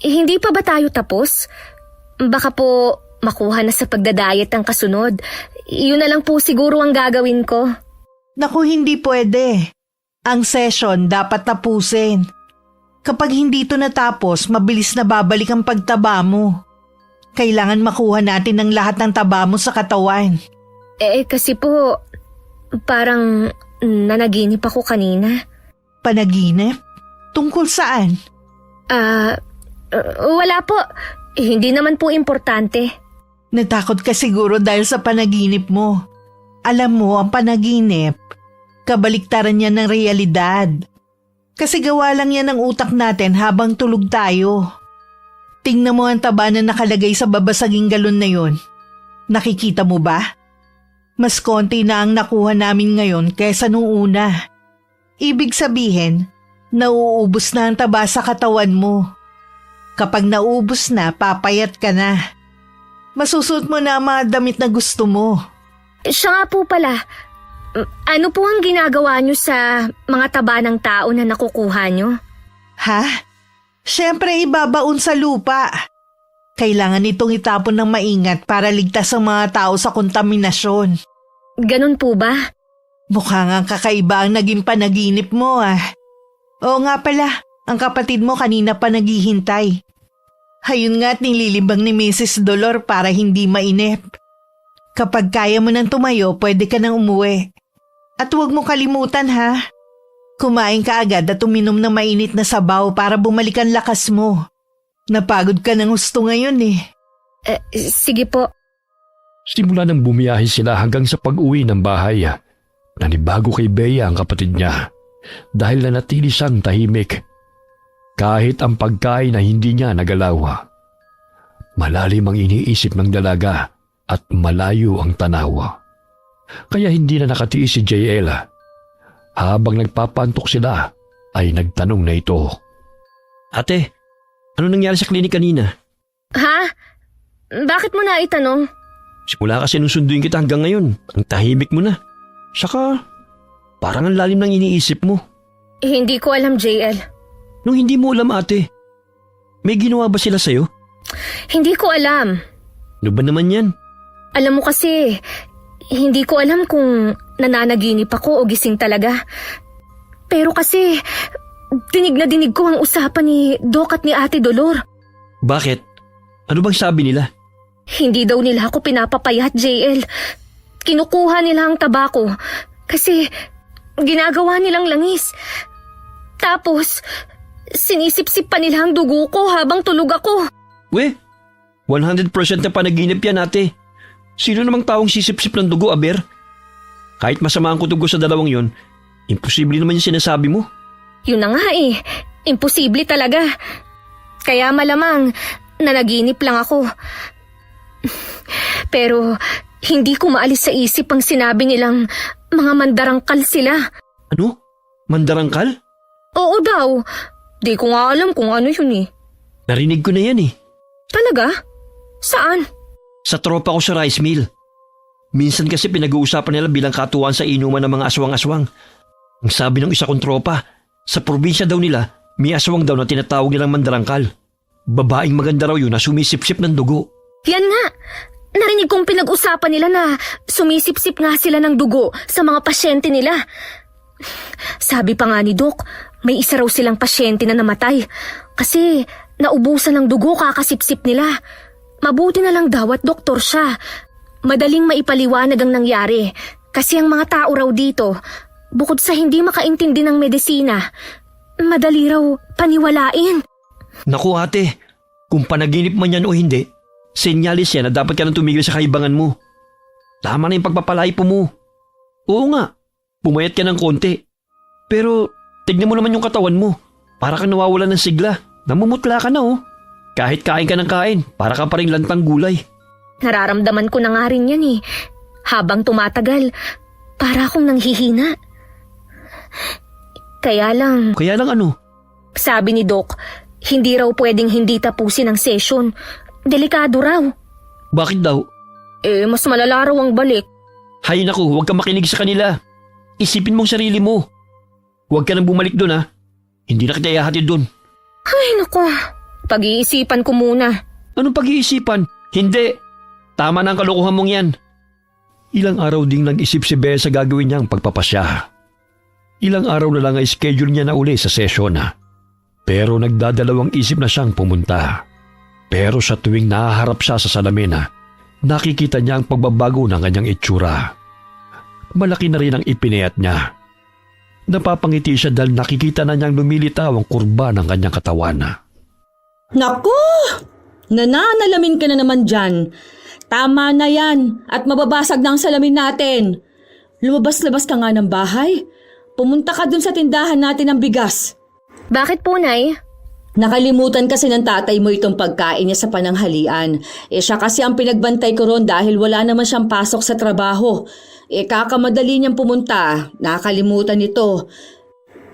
Speaker 3: Hindi pa ba tayo tapos? Baka po makuha na sa pagdadayet ang kasunod. Yun na lang po siguro ang gagawin ko.
Speaker 5: Naku, hindi pwede. Ang session dapat tapusin. Kapag hindi ito natapos, mabilis na babalik ang pagtaba mo. Kailangan makuha natin ang lahat ng taba mo sa katawan.
Speaker 3: Kasi po, parang nanaginip ako kanina.
Speaker 5: Panaginip? Tungkol saan?
Speaker 3: Wala po. Hindi naman po importante.
Speaker 5: Natakot ka siguro dahil sa panaginip mo. Alam mo, ang panaginip, kabaliktaran yan ng realidad. Kasi gawa lang yan ng utak natin habang tulog tayo. Tingnan mo ang taba na nakalagay sa babasaging galon na yon. Nakikita mo ba? Mas konti na ang nakuha namin ngayon kaysa nung una. Ibig sabihin, nauubos na ang taba sa katawan mo. Kapag naubos na, papayat ka na. Masusuot mo na ang mga damit na gusto mo.
Speaker 3: Siya nga po pala, ano po ang ginagawa nyo sa mga taba ng tao na nakukuha nyo?
Speaker 5: Ha? Siyempre ibabaon sa lupa. Kailangan itong itapon ng maingat para ligtas ang mga tao sa kontaminasyon.
Speaker 3: Ganun po ba?
Speaker 5: Mukhang ang kakaiba ang naging panaginip mo Oo nga pala, ang kapatid mo kanina pa naghihintay. Hayun nga't nililibang ni Mrs. Dolor para hindi mainip. Kapag kaya mo nang tumayo, pwede ka nang umuwi. At huwag mo kalimutan kumain ka agad at uminom ng mainit na sabaw para bumalik ang lakas mo. Napagod ka ng gusto ngayon
Speaker 3: Sige po.
Speaker 4: Simula nang bumiyahe sila hanggang sa pag-uwi ng bahay, nanibago kay Bea ang kapatid niya dahil nanatili siyang tahimik. Kahit ang pagkain na hindi niya nagalawa. Malalim ang iniisip ng dalaga at malayo ang tanawa. Kaya hindi na nakatiis si JL. Habang nagpapantok sila, ay nagtanong na ito.
Speaker 2: Ate, ano nangyari sa klinik kanina?
Speaker 3: Ha? Bakit mo na itanong?
Speaker 2: Simula kasi nung sunduin kita hanggang ngayon, ang tahimik mo na. Saka, parang ang lalim ng iniisip mo.
Speaker 3: Hindi ko alam, JL.
Speaker 2: Nung hindi mo alam ate, may ginawa ba sila sa'yo?
Speaker 3: Hindi ko alam.
Speaker 2: Ano ba naman yan?
Speaker 3: Alam mo kasi, hindi ko alam kung nananaginip ako o gising talaga. Pero kasi, dinig na dinig ko ang usapan ni Doc at ni Ate Dolor.
Speaker 2: Bakit? Ano bang sabi nila?
Speaker 3: Hindi daw nila ako pinapapayat, JL. Kinukuha nila ang tabako kasi ginagawa nilang langis. Tapos, sinisip-sip pa nila ang dugo ko habang tulog ako.
Speaker 2: 100% na panaginip yan ate. Sino namang taong sisip-sip ng dugo, Aber? Kahit masama ang kutob ko sa dalawang yon, imposible naman yung sinasabi mo.
Speaker 3: Yun na nga eh, imposible talaga. Kaya malamang nanaginip lang ako. Pero hindi ko maalis sa isip ang sinabi nilang mga mandarangkal sila.
Speaker 2: Ano? Mandarangkal?
Speaker 3: Oo daw, di ko nga alam kung ano yun eh.
Speaker 2: Narinig ko na yan eh.
Speaker 3: Talaga? Saan?
Speaker 2: Sa tropa ko sa rice mill. Minsan kasi pinag-uusapan nila bilang katuwaan sa inuman ng mga aswang-aswang. Ang sabi ng isa kong tropa, sa probinsya daw nila, may aswang daw na tinatawag nilang mandarangkal. Babaeng maganda raw yun na sumisip-sip ng dugo.
Speaker 3: Yan nga. Narinig kong pinag-usapan nila na sumisip-sip nga sila ng dugo sa mga pasyente nila. Sabi pa nga ni Doc, may isa raw silang pasyente na namatay kasi naubusan ng dugo kakasipsip nila. Mabuti na lang daw at doktor siya. Madaling maipaliwanag ang nangyari kasi ang mga tao raw dito, bukod sa hindi makaintindi ng medisina, madali raw paniwalain.
Speaker 2: Naku ate, kung panaginip man yan o hindi, senyalis yan na dapat ka nang tumigil sa kaibangan mo. Tama na yung pagpapalaipo mo. Oo nga, pumayat ka ng konti. Pero tignan mo naman yung katawan mo. Para kang nawawalan ng sigla. Namumutla ka na oh. Kahit kain ka ng kain, para ka pa rin lantang gulay.
Speaker 3: Nararamdaman ko na nga rin yan eh. Habang tumatagal, para akong nanghihina. Kaya lang,
Speaker 2: Ano?
Speaker 3: sabi ni Doc, hindi raw pwedeng hindi tapusin ang session. Delikado raw.
Speaker 2: Bakit daw?
Speaker 3: Mas malala raw ang balik.
Speaker 2: Hay naku, huwag kang makinig sa kanila. Isipin mong sarili mo. Huwag ka nang bumalik doon ha. Hindi na kita ihahatid doon.
Speaker 3: Ay naku, pag-iisipan ko muna.
Speaker 2: Anong pag-iisipan? Hindi. Tama na ang kalokohan mong yan.
Speaker 4: Ilang araw ding nag-isip si Bea sa gagawin niyang pagpapasya. Ilang araw na lang ay schedule niya na uli sa sesyon. Pero nagdadalawang isip na siyang pumunta. Pero sa tuwing nahaharap siya sa salamin, nakikita niya ang pagbabago ng kanyang itsura. Malaki na rin ang ipinayat niya. Napapangiti siya dahil nakikita na niyang lumilitaw ang kurba ng kanyang katawan.
Speaker 1: Naku! Nananalamin ka na naman dyan. Tama na yan at mababasag na ang salamin natin. Lumabas-labas ka nga ng bahay. Pumunta ka dun sa tindahan natin ng bigas.
Speaker 3: Bakit po, Nay?
Speaker 1: Nakalimutan kasi ng tatay mo itong pagkain niya sa pananghalian. Siya kasi ang pinagbantay ko ron dahil wala naman siyang pasok sa trabaho. Kakamadali niyang pumunta. Nakalimutan ito.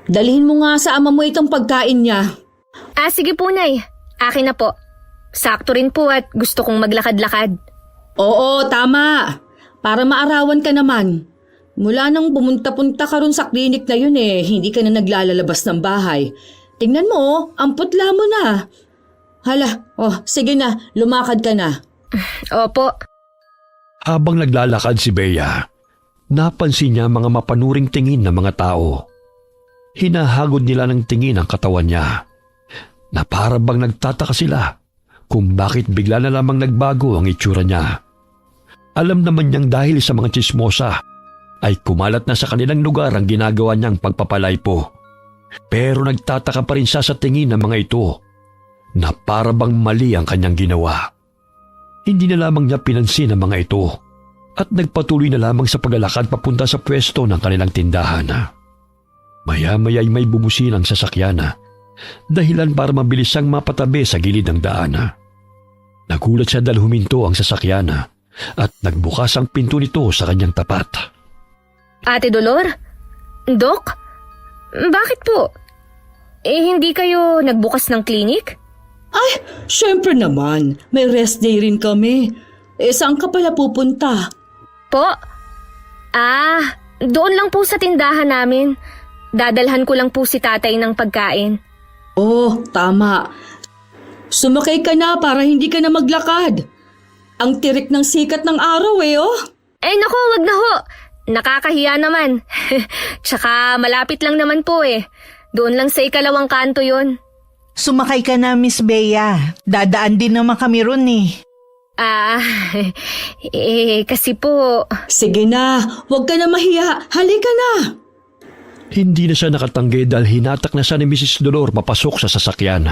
Speaker 1: Dalhin mo nga sa ama mo itong pagkain niya.
Speaker 3: Sige po, Nay. Akin na po. Sakto rin po at gusto kong maglakad-lakad.
Speaker 1: Oo, tama. Para maarawan ka naman. Mula nang pumunta-punta ka ron sa klinik na yun hindi ka na naglalalabas ng bahay. Tingnan mo, ang putla mo na. Hala, sige na, lumakad ka na.
Speaker 3: Opo.
Speaker 4: Habang naglalakad si Bea, napansin niya mga mapanuring tingin ng mga tao. Hinahagod nila ng tingin ang katawan niya. Na para bang nagtataka sila kung bakit bigla na lamang nagbago ang itsura niya. Alam naman niyang dahil sa mga tsismosa ay kumalat na sa kanilang lugar ang ginagawa niyang pagpapalaypo. Pero nagtataka pa rin siya sa tingin ng mga ito na para bang mali ang kanyang ginawa. Hindi na lamang niya pinansin ang mga ito at nagpatuloy na lamang sa paglalakad papunta sa pwesto ng kanilang tindahan. Maya-maya ay may bumusin ang sasakyan dahilan para mabilis siyang mapatabi sa gilid ng daan. Nagulat siya dahil huminto ang sasakyan at nagbukas ang pinto nito sa kanyang tapat.
Speaker 3: Ate Dolor? Dok? Bakit po? Hindi kayo nagbukas ng klinik?
Speaker 1: Ay, syempre naman. May rest day rin kami. Saan ka pala pupunta?
Speaker 3: Po? Doon lang po sa tindahan namin. Dadalhan ko lang po si tatay ng pagkain.
Speaker 1: Oh, tama. Sumakay ka na para hindi ka na maglakad. Ang tirik ng sikat ng araw oh.
Speaker 3: Naku, wag na ho. Nakakahiya naman. Tsaka malapit lang naman po Doon lang sa ikalawang kanto yon.
Speaker 5: Sumakay ka na, Miss Bea. Dadaan din naman kami ron
Speaker 3: Kasi po...
Speaker 1: Sige na, huwag ka na mahiya. Halika na.
Speaker 4: Hindi na siya nakatanggi dahil hinatak na siya ni Mrs. Dolor papasok sa sasakyan.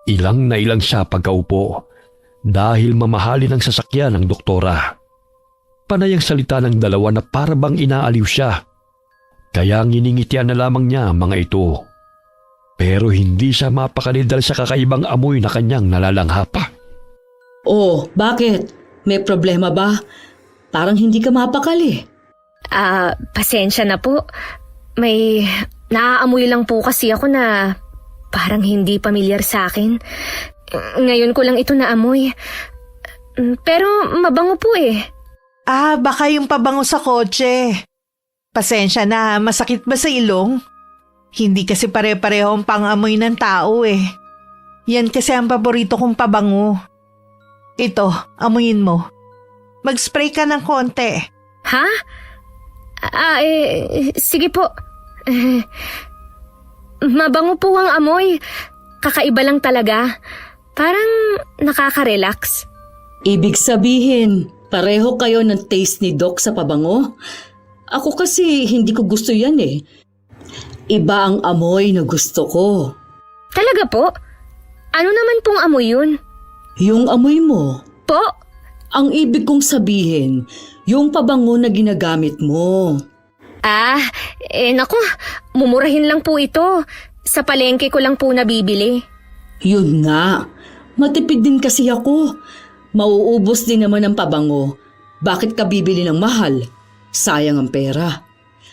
Speaker 4: Ilang na ilang siya pagkaupo dahil mamahalin ang sasakyan ng doktora. Panay ang salita ng dalawa na parabang inaaliw siya. Kaya nginingitian na lamang niya ang mga ito. Pero hindi siya mapakali dahil sa kakaibang amoy na kanyang nalalanghap.
Speaker 1: Oh, bakit? May problema ba? Parang hindi ka mapakali.
Speaker 3: Pasensya na po. May naaamoy lang po kasi ako na parang hindi pamilyar sa akin. Ngayon ko lang ito naamoy. Pero mabango po
Speaker 5: Baka yung pabango sa kotse. Pasensya na, masakit ba sa ilong? Hindi kasi pare-pareho ang pang-amoy ng tao Yan kasi ang paborito kong pabango. Ito, amuyin mo. Mag-spray ka ng konti.
Speaker 3: Ha? Sige po. Mabango po ang amoy. Kakaiba lang talaga. Parang nakaka-relax.
Speaker 1: Ibig sabihin, pareho kayo ng taste ni Doc sa pabango? Ako kasi hindi ko gusto yan Iba ang amoy na gusto ko.
Speaker 3: Talaga po? Ano naman pong amoy yun?
Speaker 1: Yung amoy mo.
Speaker 3: Po?
Speaker 1: Ang ibig kong sabihin, yung pabango na ginagamit mo.
Speaker 3: Naku, mumurahin lang po ito. Sa palengke ko lang po nabibili.
Speaker 1: Yun nga, matipid din kasi ako. Mauubos din naman ang pabango. Bakit ka bibili ng mahal? Sayang ang pera.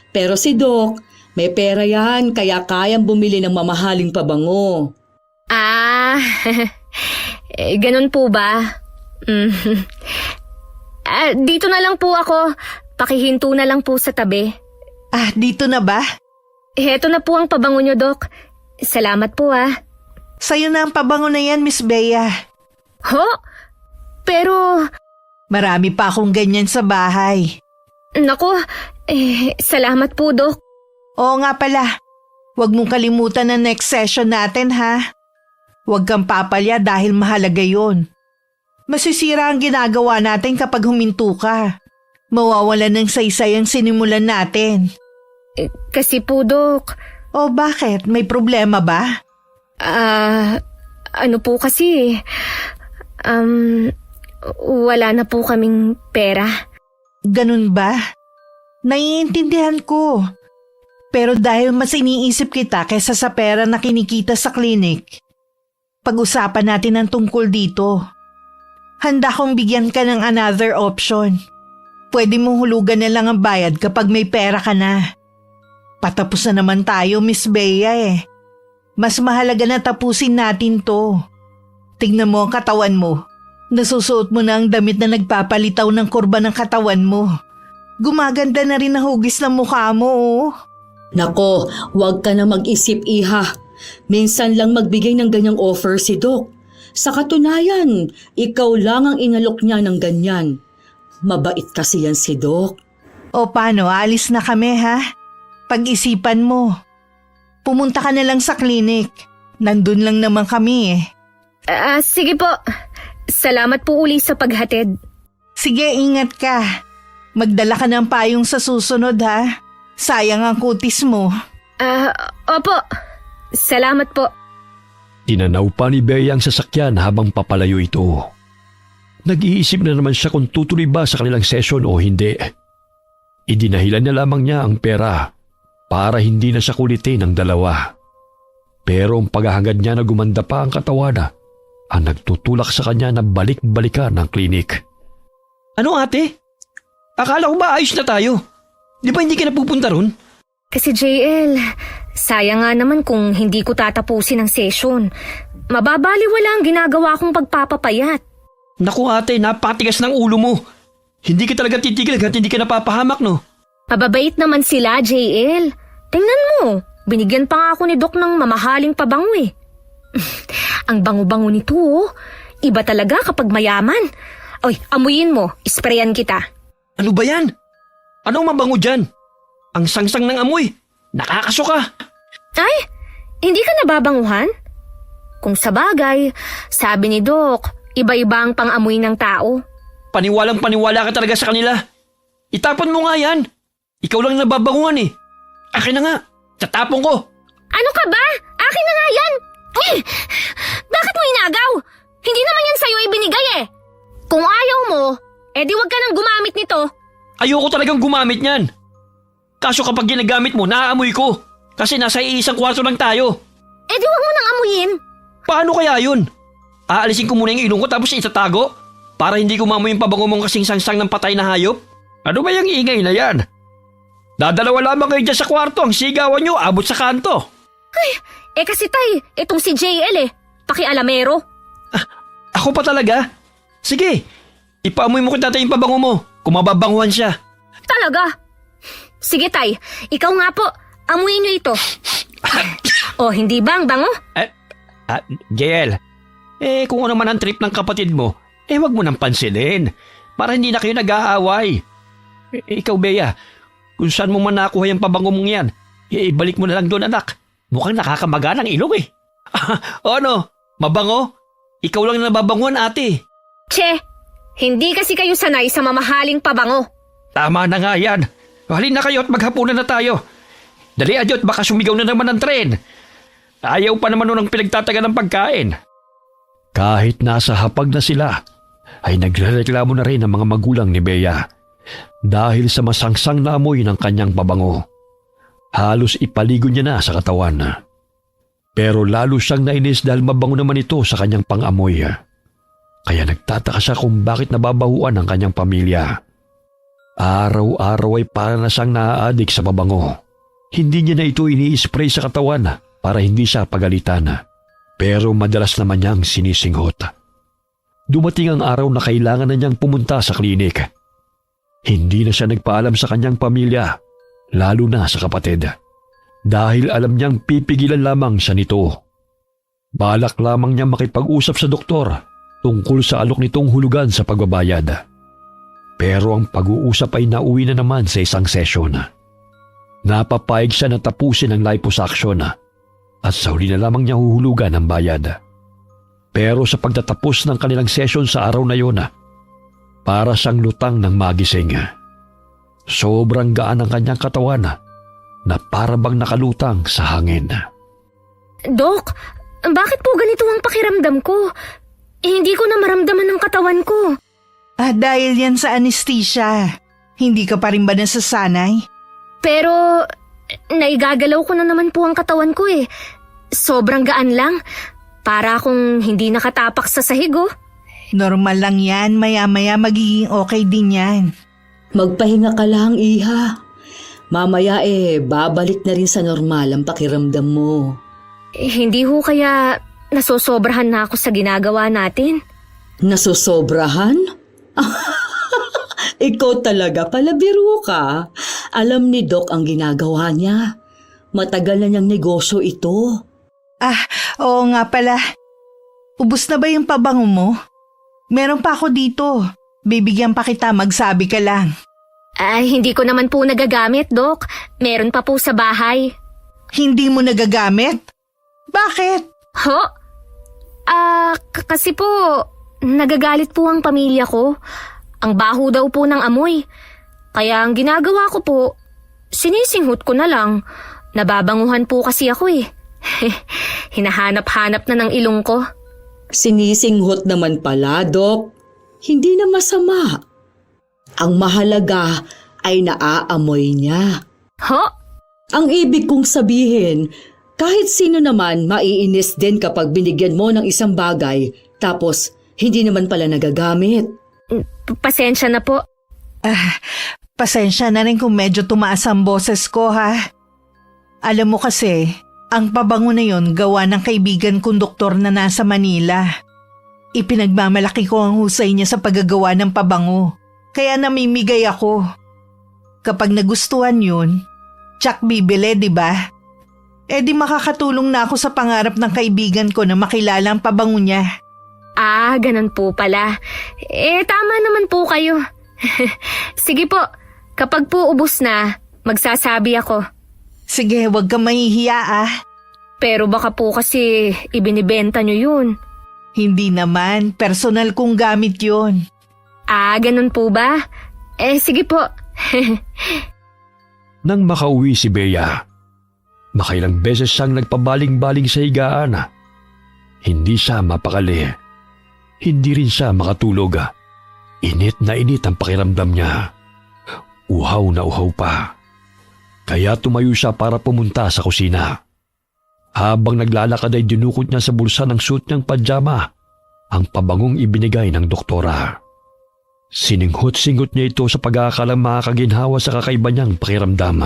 Speaker 1: Pero si Doc, may pera yan kaya kayang bumili ng mamahaling pabango.
Speaker 3: Ganun po ba? Dito na lang po ako. Pakihinto na lang po sa tabi.
Speaker 5: Dito na ba?
Speaker 3: Heto na po ang pabango nyo, Doc. Salamat po
Speaker 5: Sa'yo na ang pabango na yan, Miss Bea.
Speaker 3: Ho? Pero...
Speaker 5: Marami pa akong ganyan sa bahay.
Speaker 3: Naku, salamat po, Doc.
Speaker 5: Oo nga pala, huwag mong kalimutan ang next session natin Huwag kang papalya dahil mahalaga yon. Masisira ang ginagawa natin kapag huminto ka. Mawawalan ng saysay ang sinimulan natin.
Speaker 3: Kasi po, Doc...
Speaker 5: Bakit? May problema ba?
Speaker 3: Ano po kasi... wala na po kaming pera.
Speaker 5: Ganun ba? Naiintindihan ko. Pero dahil mas iniisip kita kaysa sa pera na kinikita sa klinik, pag-usapan natin ang tungkol dito. Handa kong bigyan ka ng another option. Pwede mong hulugan na lang ang bayad kapag may pera ka na. Patapos na naman tayo, Miss Bea Mas mahalaga na tapusin natin to. Tignan mo ang katawan mo. Nasusuot mo na ang damit na nagpapalitaw ng kurba ng katawan mo. Gumaganda na rin ang hugis ng mukha mo
Speaker 1: Nako, huwag ka na mag-isip, iha. Minsan lang magbigay ng ganyang offer si Doc. Sa katunayan, ikaw lang ang inalok niya ng ganyan. Mabait kasi yan si Doc.
Speaker 5: O paano, alis na kami Pag-isipan mo. Pumunta ka na lang sa klinik. Nandun lang naman kami
Speaker 3: Sige po. Salamat po uli sa paghatid.
Speaker 5: Sige, ingat ka. Magdala ka ng payong sa susunod Sayang ang kutis mo.
Speaker 3: Opo. Salamat po.
Speaker 4: Tinanaw pa ni Bea ang sasakyan habang papalayo ito. Nag-iisip na naman siya kung tutuloy ba sa kanilang session o hindi. Idinahilan na lamang niya ang pera para hindi na siya kulitin ng dalawa. Pero ang paghahangad niya na gumanda pa ang katawan ang nagtutulak sa kanya na balik-balikan ng klinik.
Speaker 2: Ano ate? Akala ko ba ayos na tayo? Di ba hindi ka napupunta ron?
Speaker 3: Kasi JL, sayang nga naman kung hindi ko tatapusin ang session. Mababaliwala ang ginagawa kong pagpapapayat.
Speaker 2: Naku ate, napakatigas ng ulo mo. Hindi ka talaga titigil hanggat hindi ka napapahamak, no?
Speaker 3: Mababait naman sila, JL. Tingnan mo, binigyan pa nga ako ni Doc ng mamahaling pabango eh. Ang bango-bango nito oh. Iba talaga kapag mayaman. Oy, amuyin mo, isprayan kita.
Speaker 2: Ano ba yan? Anong mabango dyan? Ang sangsang ng amoy. Nakakasuka.
Speaker 3: Ay, hindi ka nababanguhan? Kung sa bagay, sabi ni Doc, iba-iba ang pang-amoy ng tao.
Speaker 2: Paniwalang paniwala ka talaga sa kanila. Itapon mo nga yan. Ikaw lang nababanguhan eh. Akin na nga. Tatapon ko.
Speaker 3: Ano ka ba? Akin na nga yan! Bakit mo inagaw? Hindi naman yan sa'yo ibinigay eh. Kung ayaw mo, edi wag ka nang gumamit nito.
Speaker 2: Ayoko talagang gumamit niyan. Kaso kapag ginagamit mo, naaamoy ko. Kasi nasa iisang kwarto lang tayo.
Speaker 3: Edi wag mo nang amuyin.
Speaker 2: Paano kaya yun? Aalisin ko muna yung ilong ko tapos itatago? Para hindi ko mamoy yung pabango mong kasing sangsang ng patay na hayop? Ano ba yung ingay na yan? Dadalawa lamang kayo dyan sa kwarto. Ang sigawan nyo, abot sa kanto.
Speaker 3: Kasi tay, itong si JL pakialamero.
Speaker 2: Ako pa talaga? Sige, ipaamoy mo kung tatay yung pabango mo. Kung mababanguhan siya.
Speaker 3: Talaga? Sige tay, ikaw nga po, amuyin niyo ito. Hindi ba ang bango?
Speaker 2: JL, kung ano man ang trip ng kapatid mo, wag mo nang pansinin. Para hindi na kayo nag-aaway. Ikaw, Bea, kung saan mo man nakuha yung pabango mong yan, ibalik mo na lang doon, anak. Mukhang nakakamaga ng ilong eh. O ano, mabango? Ikaw lang nababanguhan, ate.
Speaker 3: Che, hindi kasi kayo sanay sa mamahaling pabango.
Speaker 2: Tama na nga yan. Halin na kayo at maghapunan na tayo. Dali adyot, baka sumigaw na naman ang tren. Ayaw pa naman nun ang pinagtataga ng pagkain.
Speaker 4: Kahit nasa hapag na sila, ay nagrereklamo na rin ang mga magulang ni Bea dahil sa masangsang na amoy ng kanyang pabango. Halos ipaligo niya na sa katawan. Pero lalo siyang nainis dahil mabango naman ito sa kanyang pang-amoy. Kaya nagtataka siya kung bakit nababahuan ang kanyang pamilya. Araw-araw ay para na siyang naaadik sa pabango. Hindi niya na ito ini-spray sa katawan para hindi siya pagalitan. Pero madalas naman niyang sinisinghot. Dumating ang araw na kailangan na niyang pumunta sa klinik. Hindi na siya nagpaalam sa kanyang pamilya, lalo na sa kapatid. Dahil alam niyang pipigilan lamang siya nito. Balak lamang niya makipag-usap sa doktor tungkol sa alok nitong hulugan sa pagbabayad. Pero ang pag-uusap ay nauwi na naman sa isang sesyon. Napapayag siya na tapusin ang liposuction at sa huli na lamang niya huhulugan ang bayad. Pero sa pagtatapos ng kanilang session sa araw na yun, para siyang lutang ng magising. Sobrang gaan ang kanyang katawan na para bang nakalutang sa hangin.
Speaker 3: Dok, bakit po ganito ang pakiramdam ko? Hindi ko na maramdaman ang katawan ko.
Speaker 5: Dahil yan sa anesthesia. Hindi ka pa rin ba nasasanay?
Speaker 3: Pero, naigagalaw ko na naman po ang katawan ko eh. Sobrang gaan lang. Para akong hindi nakatapak sa sahig oh.
Speaker 5: Normal lang yan. Maya-maya magiging okay din yan.
Speaker 1: Magpahinga ka lang, Iha. Mamaya babalik na rin sa normal ang pakiramdam mo.
Speaker 3: Hindi ho kaya nasosobrahan na ako sa ginagawa natin?
Speaker 1: Nasosobrahan? Ikaw talaga, palabiro ka. Alam ni Doc ang ginagawa niya. Matagal na niyang negosyo ito.
Speaker 5: Oo nga pala. Ubus na ba yung pabango mo? Meron pa ako dito. Bibigyan pa kita, magsabi ka lang.
Speaker 3: Ay, hindi ko naman po nagagamit, Doc. Meron pa po sa bahay.
Speaker 5: Hindi mo nagagamit? Bakit?
Speaker 3: Ho? Kasi po, nagagalit po ang pamilya ko. Ang baho daw po ng amoy. Kaya ang ginagawa ko po, sinisinghot ko na lang. Nababanguhan po kasi ako eh. Hinahanap-hanap na ng ilong ko.
Speaker 1: Sinisinghot naman pala, Doc. Hindi na masama. Ang mahalaga ay naaamoy niya.
Speaker 3: Ho?
Speaker 1: Ang ibig kong sabihin, Kahit sino naman maiinis din kapag binigyan mo ng isang bagay tapos hindi naman pala nagagamit.
Speaker 3: Pasensya na po.
Speaker 5: Pasensya na rin kung medyo tumaas ang boses ko ha. Alam mo kasi, ang pabango na yon gawa ng kaibigan kong doktor na nasa Manila. Ipinagmamalaki ko ang husay niya sa paggagawa ng pabango. Kaya namimigay ako. Kapag nagustuhan yun, tsak bibili, di ba? Eh di makakatulong na ako sa pangarap ng kaibigan ko na makilala ang pabango niya.
Speaker 3: Ah, ganun po pala. Tama naman po kayo. Sige po, kapag po ubos na, magsasabi ako.
Speaker 5: Sige, wag kang mahihiya ah.
Speaker 3: Pero baka po kasi ibinibenta nyo yun.
Speaker 5: Hindi naman, personal kong gamit yon.
Speaker 3: Ah, ganun po ba? Sige po.
Speaker 4: Nang makauwi si Bea, makailang beses siyang nagpabaling-baling sa higaan. Hindi siya mapakali. Hindi rin siya makatulog. Init na init ang pakiramdam niya. Uhaw na uhaw pa. Kaya tumayo siya para pumunta sa kusina. Habang naglalakad ay dinukot niya sa bulsa ng suit niyang pajama ang pabangong ibinigay ng doktora. Sininghot-singot niya ito sa pag-aakalang makakaginhawa sa kakaiba niyang pakiramdam.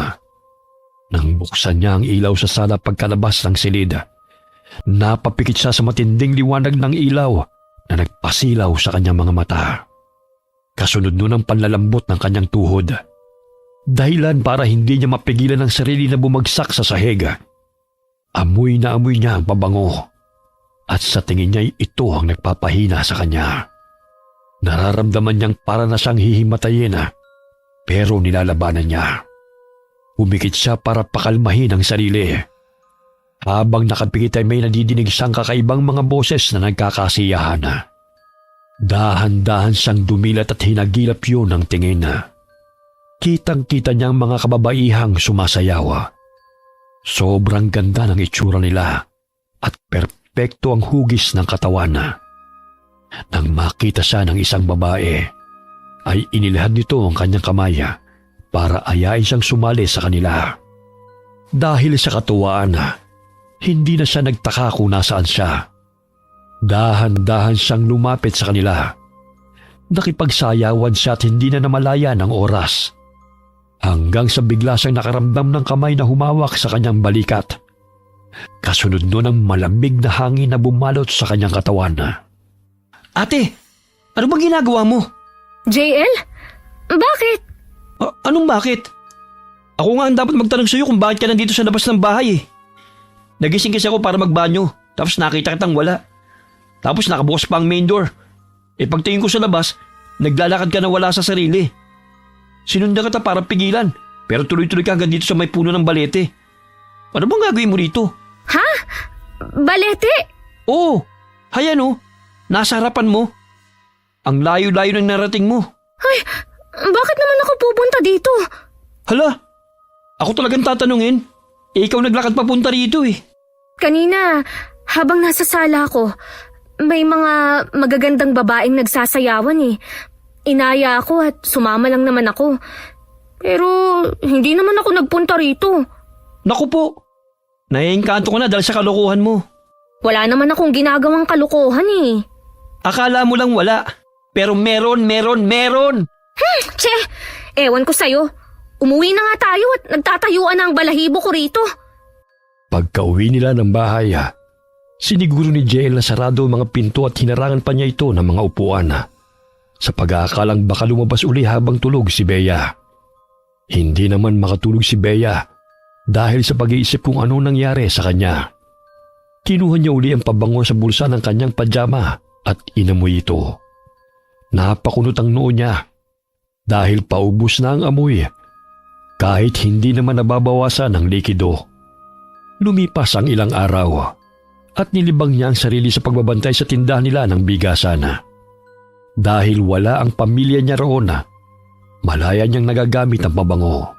Speaker 4: Nang buksan niya ang ilaw sa sala pagkalabas ng silid, napapikit siya sa matinding liwanag ng ilaw na nagpasilaw sa kanyang mga mata. Kasunod nun ang panlalambot ng kanyang tuhod. Dahilan para hindi niya mapigilan ang sarili na bumagsak sa sahig. Amoy na amoy niya ang pabango. At sa tingin niya ito ang nagpapahina sa kanya. Nararamdaman niyang para na siyang hihimatayin, pero nilalabanan niya. Humikit siya para pakalmahin ang sarili. Habang nakapikit ay may nadidinig siyang kakaibang mga boses na nagkakasiyahan. Dahan-dahan siyang dumilat at hinagilap yun ng tingin. Kitang-kita niya ang mga kababaihang sumasayaw. Sobrang ganda ng itsura nila at perpekto ang hugis ng katawan. Nang makita siya ng isang babae, ay inilahad nito ang kanyang kamay para ayain siyang sumali sa kanila. Dahil sa katuwaan, hindi na siya nagtaka kung nasaan siya. Dahan-dahan siyang lumapit sa kanila. Nakipagsayawan siya at hindi na namalayan ang oras. Hanggang sa bigla siyang nakaramdam ng kamay na humawak sa kanyang balikat. Kasunod nun ang malamig na hangin na bumalot sa kanyang katawan.
Speaker 2: Ate, ano bang ginagawa mo?
Speaker 3: JL? Bakit?
Speaker 2: Anong bakit? Ako nga ang dapat magtanong sa'yo kung bakit ka nandito sa labas ng bahay eh. Nagising kasi ako para magbanyo, tapos nakita kitang wala. Tapos nakabukas pa ang main door. Pagtingin ko sa labas, naglalakad ka na wala sa sarili. Sinundan kita para pigilan, pero tuloy-tuloy ka hanggang dito sa may puno ng balete. Ano bang gagawin mo rito?
Speaker 3: Ha? Balete?
Speaker 2: Oo, hayan oh. Nasa harapan mo. Ang layo-layo ng narating mo.
Speaker 3: Ay, bakit naman ako pupunta dito?
Speaker 2: Hala, ako talagang tatanungin. Ikaw naglakad papunta rito eh.
Speaker 3: Kanina, habang nasa sala ako, may mga magagandang babaeng nagsasayawan eh. Inaya ako at sumama lang naman ako. Pero hindi naman ako nagpunta rito.
Speaker 2: Naku po, naiengkanto ko na dahil sa kalokohan mo.
Speaker 3: Wala naman akong ginagawang kalokohan eh.
Speaker 2: Akala mo lang wala, pero meron.
Speaker 3: Che, ewan ko sa'yo. Umuwi na nga tayo at nagtatayuan na ang balahibo ko rito.
Speaker 4: Pagka-uwi nila ng bahay, siniguro ni JL na sarado ang mga pinto at hinarangan pa niya ito ng mga upuan. Sa pag-aakalang baka lumabas uli habang tulog si Bea. Hindi naman makatulog si Bea dahil sa pag-iisip kung ano nangyari sa kanya. Kinuha niya uli ang pabango sa bulsa ng kanyang pajama at inamoy ito. Napakunot ang noo niya dahil paubos na ang amoy kahit hindi naman nababawasan ng likido. Lumipas ang ilang araw at nilibang niya ang sarili sa pagbabantay sa tindahan nila ng bigasan. Dahil wala ang pamilya niya roon, malaya niyang nagagamit ang pabango.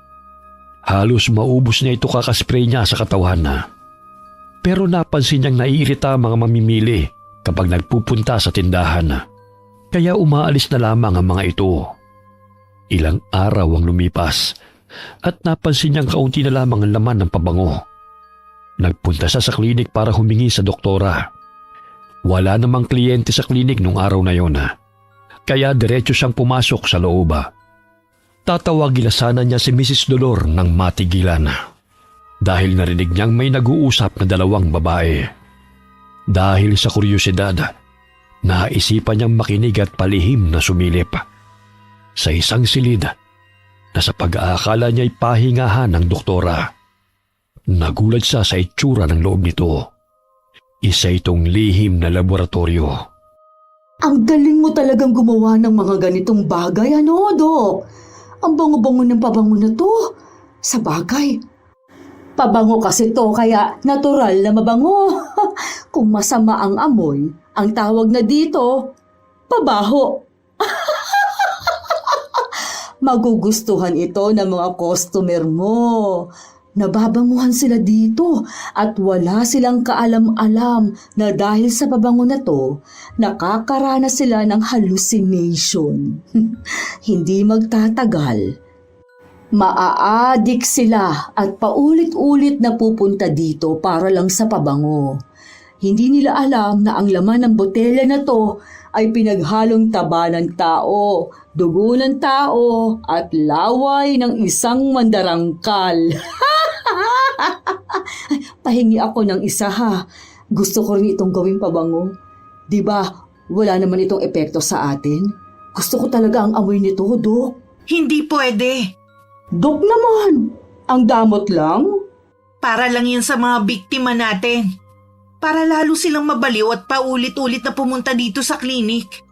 Speaker 4: Halos maubos niya ito kakaspray niya sa katawan. Pero napansin niyang naiirita ang mga mamimili kapag nagpupunta sa tindahan. Kaya umaalis na lamang ang mga ito. Ilang araw ang lumipas at napansin niyang kaunti na lamang ang laman ng pabango. Nagpunta siya sa klinik para humingi sa doktora. Wala namang kliyente sa klinik nung araw na yon, kaya diretso siyang pumasok sa loob. Tatawagin na sana niya si Mrs. Dolor nang matigilan dahil narinig niyang may nag-uusap na dalawang babae. Dahil sa kuryosidad, naisipan niyang makinig at palihim na sumilip. Sa isang silid na sa pag-aakala niya'y pahingahan ng doktora, nagulat siya sa itsura ng loob nito. Isa itong lihim na laboratorio.
Speaker 1: Ang galing mo talagang gumawa ng mga ganitong bagay, ano, Dok? Ang bango-bango ng pabango na to. Sa bagay. Pabango kasi to, kaya natural na mabango. Kung masama ang amoy, ang tawag na dito, pabaho. Magugustuhan ito ng mga customer mo. Nababanguhan sila dito at wala silang kaalam-alam na dahil sa pabango na to, nakakaranas sila ng hallucination. Hindi magtatagal. Maa-addict sila at paulit-ulit na pupunta dito para lang sa pabango. Hindi nila alam na ang laman ng botelya na to ay pinaghalong taba ng tao, dugo ng tao at laway ng isang mandarangkal. Pahingi ako ng isa ha. Gusto ko rin itong gawing pabango. Di ba, wala naman itong epekto sa atin? Gusto ko talaga ang amoy nito, Dok.
Speaker 5: Hindi pwede.
Speaker 1: Dok naman, ang damot lang.
Speaker 5: Para lang yan sa mga biktima natin. Para lalo silang mabaliw at paulit-ulit na pumunta dito sa klinik.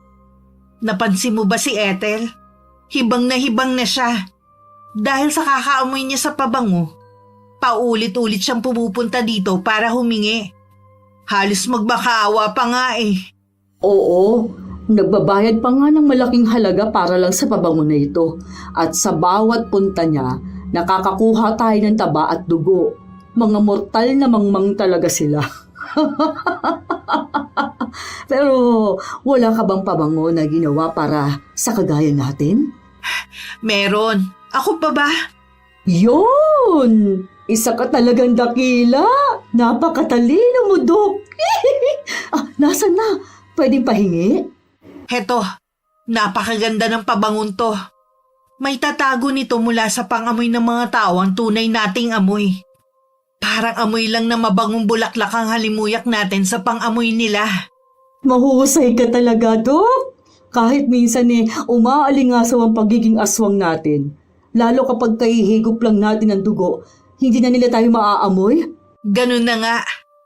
Speaker 5: Napansin mo ba si Ethel? Hibang na siya. Dahil sa kakaamoy niya sa pabango, paulit-ulit siyang pumupunta dito para humingi. Halos magmakaawa pa nga eh.
Speaker 1: Oo, nagbabayad pa nga ng malaking halaga para lang sa pabango na ito. At sa bawat punta niya, nakakakuha tayo ng taba at dugo. Mga mortal na mangmang talaga sila. Pero wala ka bang pabango na ginawa para sa kagaya natin?
Speaker 5: Meron. Ako pa ba?
Speaker 1: Yun! Isa ka talagang dakila. Napakatalino mo, Dok. Nasaan na? Pwedeng pahingi?
Speaker 5: Heto, napakaganda ng pabangon to. May tatago nito mula sa pangamoy ng mga tao ang tunay nating amoy. Parang amoy lang na mabangong bulaklak ang halimuyak natin sa pangamoy nila.
Speaker 1: Mahusay ka talaga, Dok. Kahit minsan umaalingasaw ang pagiging aswang natin. Lalo kapag kahihigop lang natin ang dugo, hindi na nila tayo maaamoy.
Speaker 5: Ganun na nga.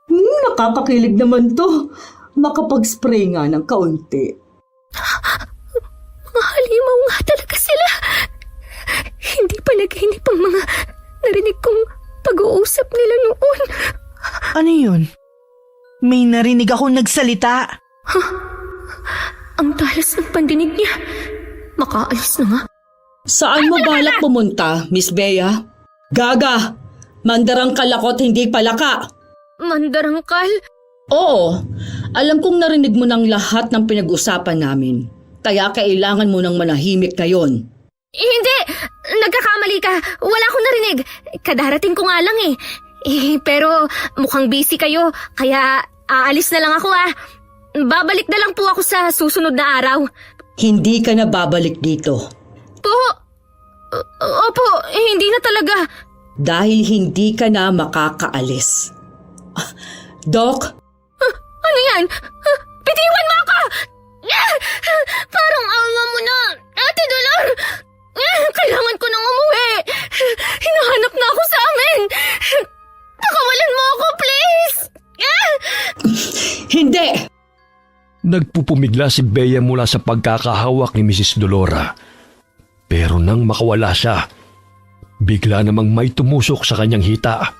Speaker 1: Nakakakilig naman to. Makapag-spray nga ng kaunti.
Speaker 3: Mga halimaw nga talaga sila. Hindi panaginip ang mga narinig kong pag-uusap nila noon.
Speaker 5: Ano yun? May narinig akong nagsalita.
Speaker 3: Ang talas ng pandinig niya. Makaalis na nga.
Speaker 1: Saan mo balak pumunta, Miss Bea? Gaga! Mandarangkal ako't hindi palaka.
Speaker 3: Mandarangkal?
Speaker 1: Oo, alam kong narinig mo ng lahat ng pinag-usapan namin. Kaya kailangan mo ng manahimik ngayon.
Speaker 3: Hindi! Nagkakamali ka. Wala akong narinig. Kadarating ko nga lang eh. Pero mukhang busy kayo, kaya aalis na lang ako ah. Babalik na lang po ako sa susunod na araw.
Speaker 1: Hindi ka na babalik dito.
Speaker 3: Po? Opo, hindi na talaga.
Speaker 1: Dahil hindi ka na makakaalis. Doc?
Speaker 3: Ano yan? Bitiwan mo ako! Parang awa mo na, Ate Dolor! Kailangan ko nang umuwi. Hinahanap na ako sa amin. Pakawalan mo ako, please!
Speaker 1: Hindi!
Speaker 4: Nagpupumigla si Bea mula sa pagkakahawak ni Mrs. Dolora. Pero nang makawala siya, bigla namang may tumusok sa kanyang hita.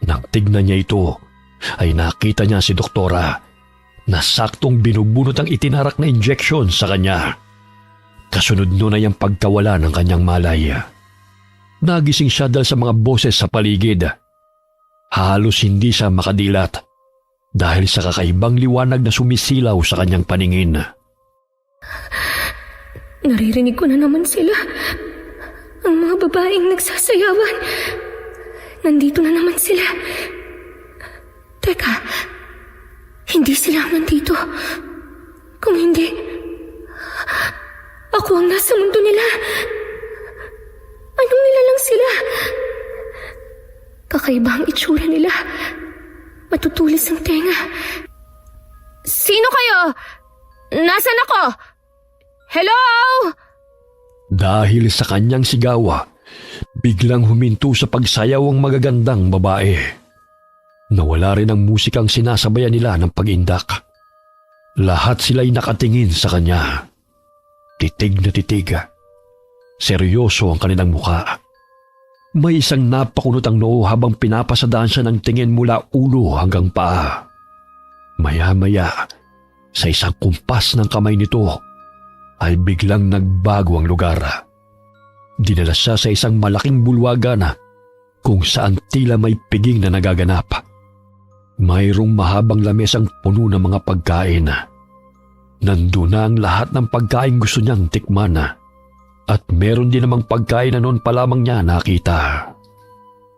Speaker 4: Nang tignan niya ito, ay nakita niya si Doktora na saktong binubunot ang itinarak na injection sa kanya. Kasunod nun ay ang pagkawala ng kanyang malay. Nagising siya dahil sa mga boses sa paligid. Halos hindi siya makadilat dahil sa kakaibang liwanag na sumisilaw sa kanyang paningin.
Speaker 3: Naririnig ko na naman sila. Ang mga babaeng nagsasayawan. Nandito na naman sila. Teka, hindi sila nandito. Kung hindi, ako ang nasa mundo nila. Anong nilalang sila? Kakaiba ang itsura nila. Matutulis ang tenga. Sino kayo? Nasaan ako? Hello?
Speaker 4: Dahil sa kanyang sigawa, biglang huminto sa pagsayaw ang magagandang babae. Nawala rin ang musikang sinasabayan nila ng pag-indak. Lahat sila'y nakatingin sa kanya. Titig na titig. Seryoso ang kanilang mukha. May isang napakunot ang noo habang pinapasadaan siya ng tingin mula ulo hanggang paa. Maya-maya, sa isang kumpas ng kamay nito, ay biglang nagbago ang lugar. Dinala siya sa isang malaking bulwagan kung saan tila may piging na nagaganap. Mayroong mahabang lamesang puno ng mga pagkain. Nandun na ang lahat ng pagkain gusto niyang tikman. At meron din namang pagkain na noon pa lamang niya nakita.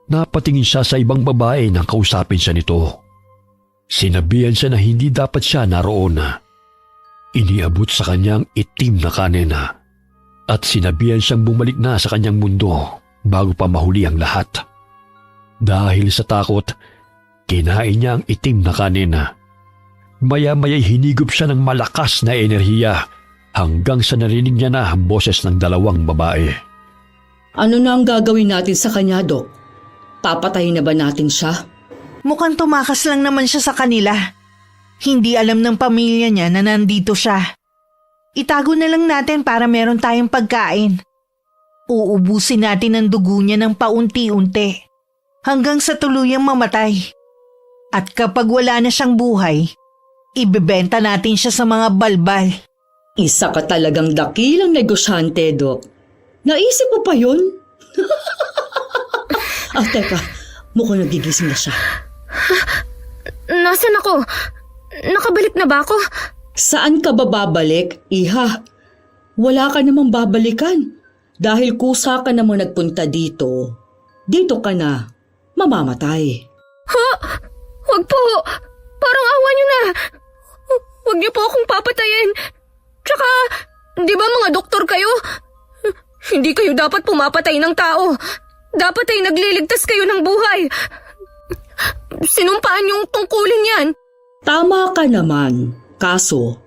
Speaker 4: Napatingin siya sa ibang babae nang kausapin siya nito. Sinabihan siya na hindi dapat siya naroon. Iniabot sa kanyang itim na kanin at sinabihan siyang bumalik na sa kanyang mundo bago pa mahuli ang lahat. Dahil sa takot, kinain niya ang itim na kanin. Maya-maya'y hinigop siya ng malakas na enerhiya hanggang sa narinig niya na ang boses ng dalawang babae.
Speaker 1: Ano na ang gagawin natin sa kanya, Dok? Papatayin na ba natin siya?
Speaker 5: Mukhang tumakas lang naman siya sa kanila. Hindi alam ng pamilya niya na nandito siya. Itago na lang natin para meron tayong pagkain. Uubusin natin ang dugo niya ng paunti-unti hanggang sa tuluyang mamatay. At kapag wala na siyang buhay, ibebenta natin siya sa mga balbal.
Speaker 1: Isa ka talagang dakilang negosyante, Dok. Naisip mo pa yun? Teka, mukhang nagigising na siya.
Speaker 3: Nasaan ako? Nakabalik na ba ako?
Speaker 1: Saan ka ba babalik, Iha? Wala ka namang babalikan. Dahil kusa ka namang nagpunta dito. Dito ka na. Mamamatay.
Speaker 3: Ha? Huwag po. Parang awa niyo na. Huwag niyo po akong papatayin. Tsaka, di ba mga doktor kayo? Hindi kayo dapat pumapatay ng tao. Dapat ay nagliligtas kayo ng buhay. Sinumpaan yung tungkulin yan.
Speaker 1: Tama ka naman. Kaso,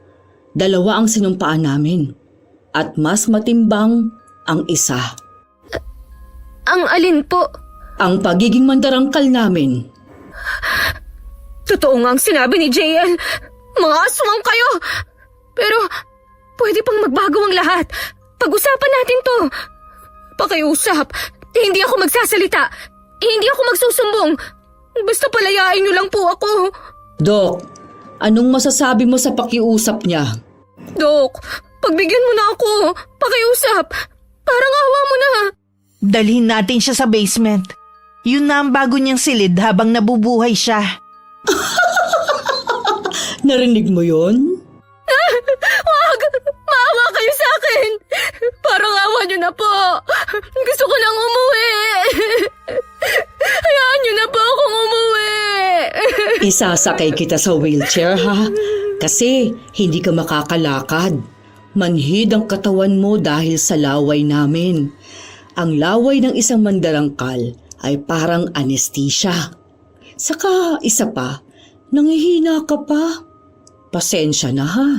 Speaker 1: dalawa ang sinumpaan namin. At mas matimbang ang isa.
Speaker 3: Ang alin po?
Speaker 1: Ang pagiging mandarangkal namin.
Speaker 3: Totoo nga ang sinabi ni JL. Mga aswang kayo. Pero, pwede pang magbago ang lahat. Pag-usapan natin to. Pakiusap. Hindi ako magsasalita. Hindi ako magsusumbong. Basta palayain niyo lang po ako.
Speaker 1: Dok, anong masasabi mo sa pakiusap niya?
Speaker 3: Dok, pagbigyan mo na ako. Pakiusap. Parang awa mo na.
Speaker 5: Dalhin natin siya sa basement. Yun na ang bago niyang silid habang nabubuhay siya.
Speaker 1: Narinig mo yon?
Speaker 3: Wag! Maawa kayo sa akin! Parang awa niyo na po! Gusto ko nang umuwi! Hayaan niyo na po akong umuwi!
Speaker 1: Isasakay kita sa wheelchair, ha? Kasi hindi ka makakalakad. Manhid ang katawan mo dahil sa laway namin. Ang laway ng isang mandarangkal ay parang anesthesia. Saka isa pa, nangihina ka pa. Pasensya na ha.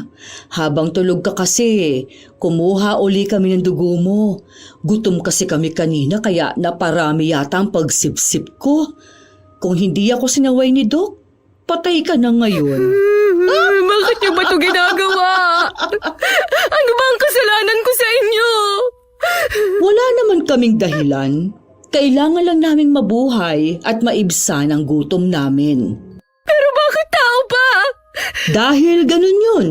Speaker 1: Habang tulog ka kasi, kumuha uli kami ng dugo mo. Gutom kasi kami kanina kaya naparami yata ang pagsipsip ko. Kung hindi ako sinaway ni Doc, patay ka na ngayon.
Speaker 3: Bakit niyo ba ito ginagawa? Ano ba ang kasalanan ko sa inyo?
Speaker 1: Wala naman kaming dahilan. Kailangan lang naming mabuhay at maibsan ang gutom namin.
Speaker 3: Pero bakit tao pa?
Speaker 1: Dahil ganun yun.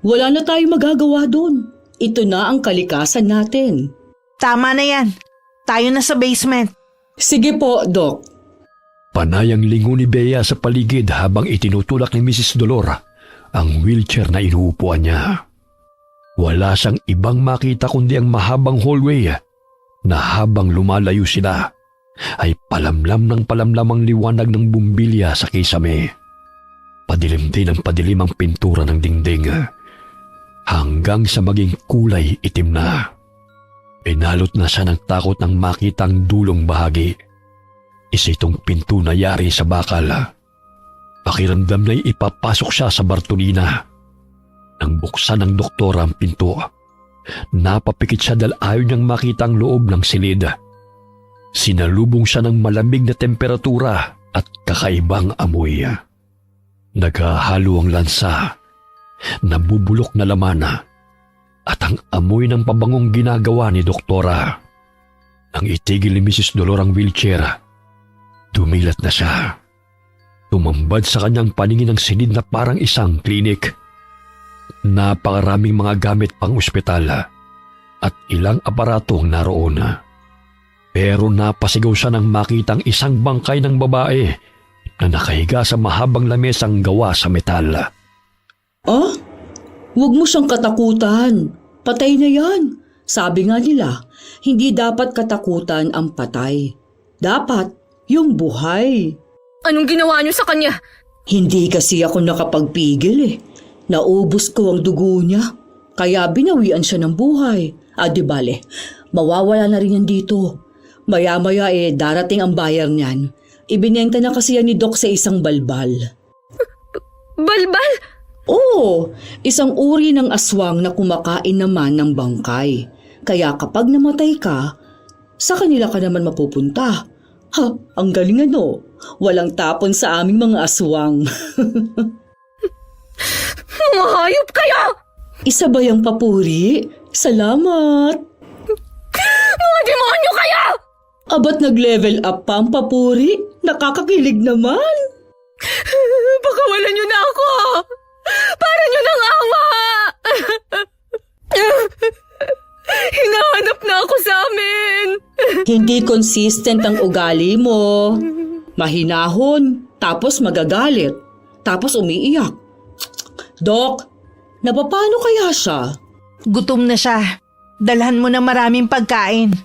Speaker 1: Wala na tayong magagawa doon. Ito na ang kalikasan natin.
Speaker 5: Tama na yan. Tayo na sa basement.
Speaker 1: Sige po, Doc.
Speaker 4: Panay ang lingon ni Bea sa paligid habang itinutulak ni Mrs. Dolora ang wheelchair na inuupuan niya. Wala siyang ibang makita kundi ang mahabang hallway na habang lumalayo sila ay palamlam ng palamlam ang liwanag ng bumbilya sa kisame. Padilim din ang padilim ang pintura ng dingding hanggang sa maging kulay itim na. Pinalot na siya ng takot nang makita ang dulong bahagi. Isa itong pinto na yari sa bakal. Pakiramdam na'y ipapasok siya sa Bartolina. Nang buksan ng doktora ang pinto, napapikit siya dahil ayaw niyang makita ang loob ng silid. Sinalubong siya ng malamig na temperatura at kakaibang amoy. Naghahalo ang lansa, nabubulok na laman at ang amoy ng pabangong ginagawa ni doktora. Nang itigil ni Mrs. Dolor ang wheelchair, dumilat na siya. Tumambad sa kanyang paningin ang silid na parang isang klinik. Napakaraming mga gamit pang ospital at ilang aparato ang naroon. Pero napasigaw siya nang makitang isang bangkay ng babae na nakahiga sa mahabang lamesang gawa sa metal.
Speaker 1: Ah? Huwag mo siyang katakutan. Patay na yan. Sabi nga nila, hindi dapat katakutan ang patay. Dapat yung buhay.
Speaker 3: Anong ginawa niyo sa kanya?
Speaker 1: Hindi kasi ako nakapagpigil eh. Naubos ko ang dugo niya. Kaya binawian siya ng buhay. Di bale, mawawala na rin yan dito. Maya-maya darating ang bayar niyan. Ibinenta na kasi yan ni Doc sa isang balbal.
Speaker 3: Balbal?
Speaker 1: Oo, isang uri ng aswang na kumakain naman ng bangkay. Kaya kapag namatay ka, sa kanila ka naman mapupunta. Ha, ang galing ano. Walang tapon sa aming mga aswang.
Speaker 3: Mga hayop kayo!
Speaker 1: Isa ba yung papuri? Salamat!
Speaker 3: Mga demonyo kayo!
Speaker 1: Abat nag-level up pa ang papuri? Nakakakilig naman!
Speaker 3: Pakawalan niyo na ako! Para niyo ng awa! Hinahanap na ako sa amin!
Speaker 1: Hindi consistent ang ugali mo. Mahinahon, tapos magagalit, tapos umiiyak. Dok, napapano kaya siya?
Speaker 5: Gutom na siya. Dalhan mo na maraming pagkain.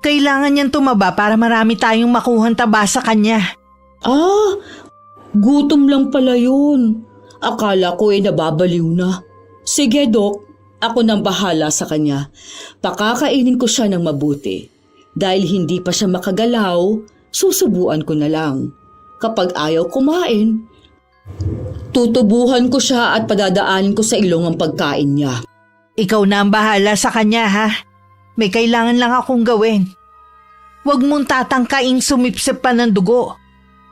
Speaker 5: Kailangan niyang tumaba para marami tayong makuhang taba sa kanya.
Speaker 1: Gutom lang pala yun. Akala ko nababaliw na. Sige, Dok. Ako nang bahala sa kanya. Pakakainin ko siya ng mabuti. Dahil hindi pa siya makagalaw, susubuan ko na lang. Kapag ayaw kumain, tutubuhan ko siya at padadaanin ko sa ilong ang pagkain niya.
Speaker 5: Ikaw na ang bahala sa kanya, ha? May kailangan lang akong gawin. Huwag mong tatangkaing sumipsip pa ng dugo.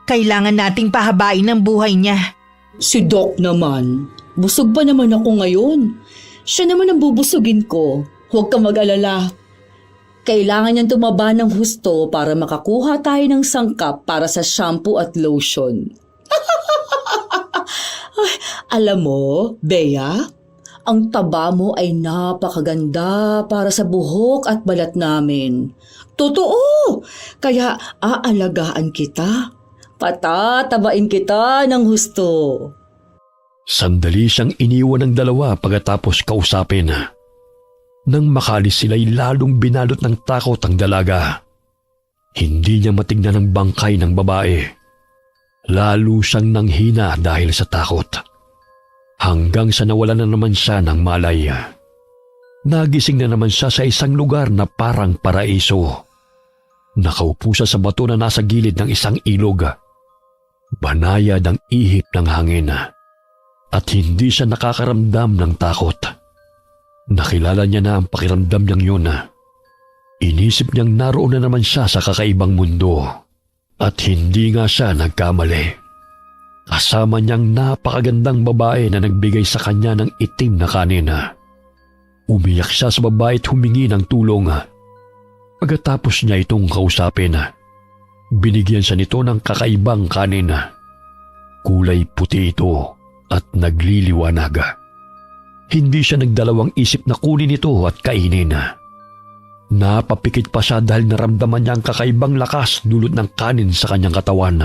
Speaker 5: Kailangan nating pahabain ang buhay niya.
Speaker 1: Si Doc naman. Busog pa naman ako ngayon. Siya naman ang bubusugin ko. Huwag kang mag-alala. Kailangan niyang tumaba ng husto para makakuha tayo ng sangkap para sa shampoo at lotion. Ay, alam mo, Bea, ang taba mo ay napakaganda para sa buhok at balat namin. Totoo! Kaya aalagaan kita. Patatabain kita ng husto.
Speaker 4: Sandali siyang iniwan ng dalawa pagkatapos kausapin. Nang makalis sila'y lalong binalot ng takot ang dalaga. Hindi niya matignan ang bangkay ng babae. Lalo siyang nanghina dahil sa takot. Hanggang sa nawala na naman siya ng malay. Nagising na naman siya sa isang lugar na parang paraiso. Nakaupo siya sa bato na nasa gilid ng isang ilog. Banayad ang ihip ng hangin. At hindi siya nakakaramdam ng takot. Nakilala niya na ang pakiramdam niyang yun. Inisip niyang naroon na naman siya sa kakaibang mundo. At hindi nga siya nagkamali. Kasama niyang napakagandang babae na nagbigay sa kanya ng itim na kanin. Umiyak siya sa babae at humingi ng tulong. Pagkatapos niya itong kausapin, binigyan siya nito ng kakaibang kanin. Kulay puti ito at nagliliwanag. Hindi siya nagdalawang isip na kunin ito at kainin. Napapikit pa siya dahil naramdaman niya ang kakaibang lakas dulot ng kanin sa kanyang katawan.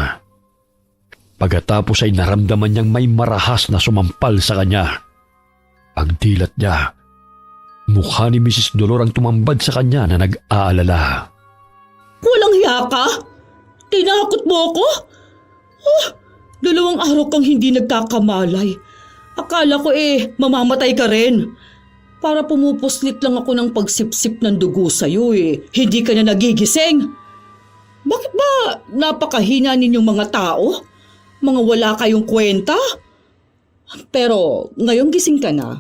Speaker 4: Pagkatapos ay naramdaman niyang may marahas na sumampal sa kanya. Pagdilat niya, mukha ni Mrs. Dolor ang tumambad sa kanya na nag-aalala.
Speaker 1: Walang Nahiya ka? Tinakot mo ako? 2 araw kang hindi nagkakamalay. Akala ko mamamatay ka rin. Para pumupuslit lang ako ng pagsipsip ng dugo sa'yo Hindi ka na nagigising. Bakit ba napakahina ninyong mga tao? Mga wala kayong kwenta? Pero ngayong gising ka na,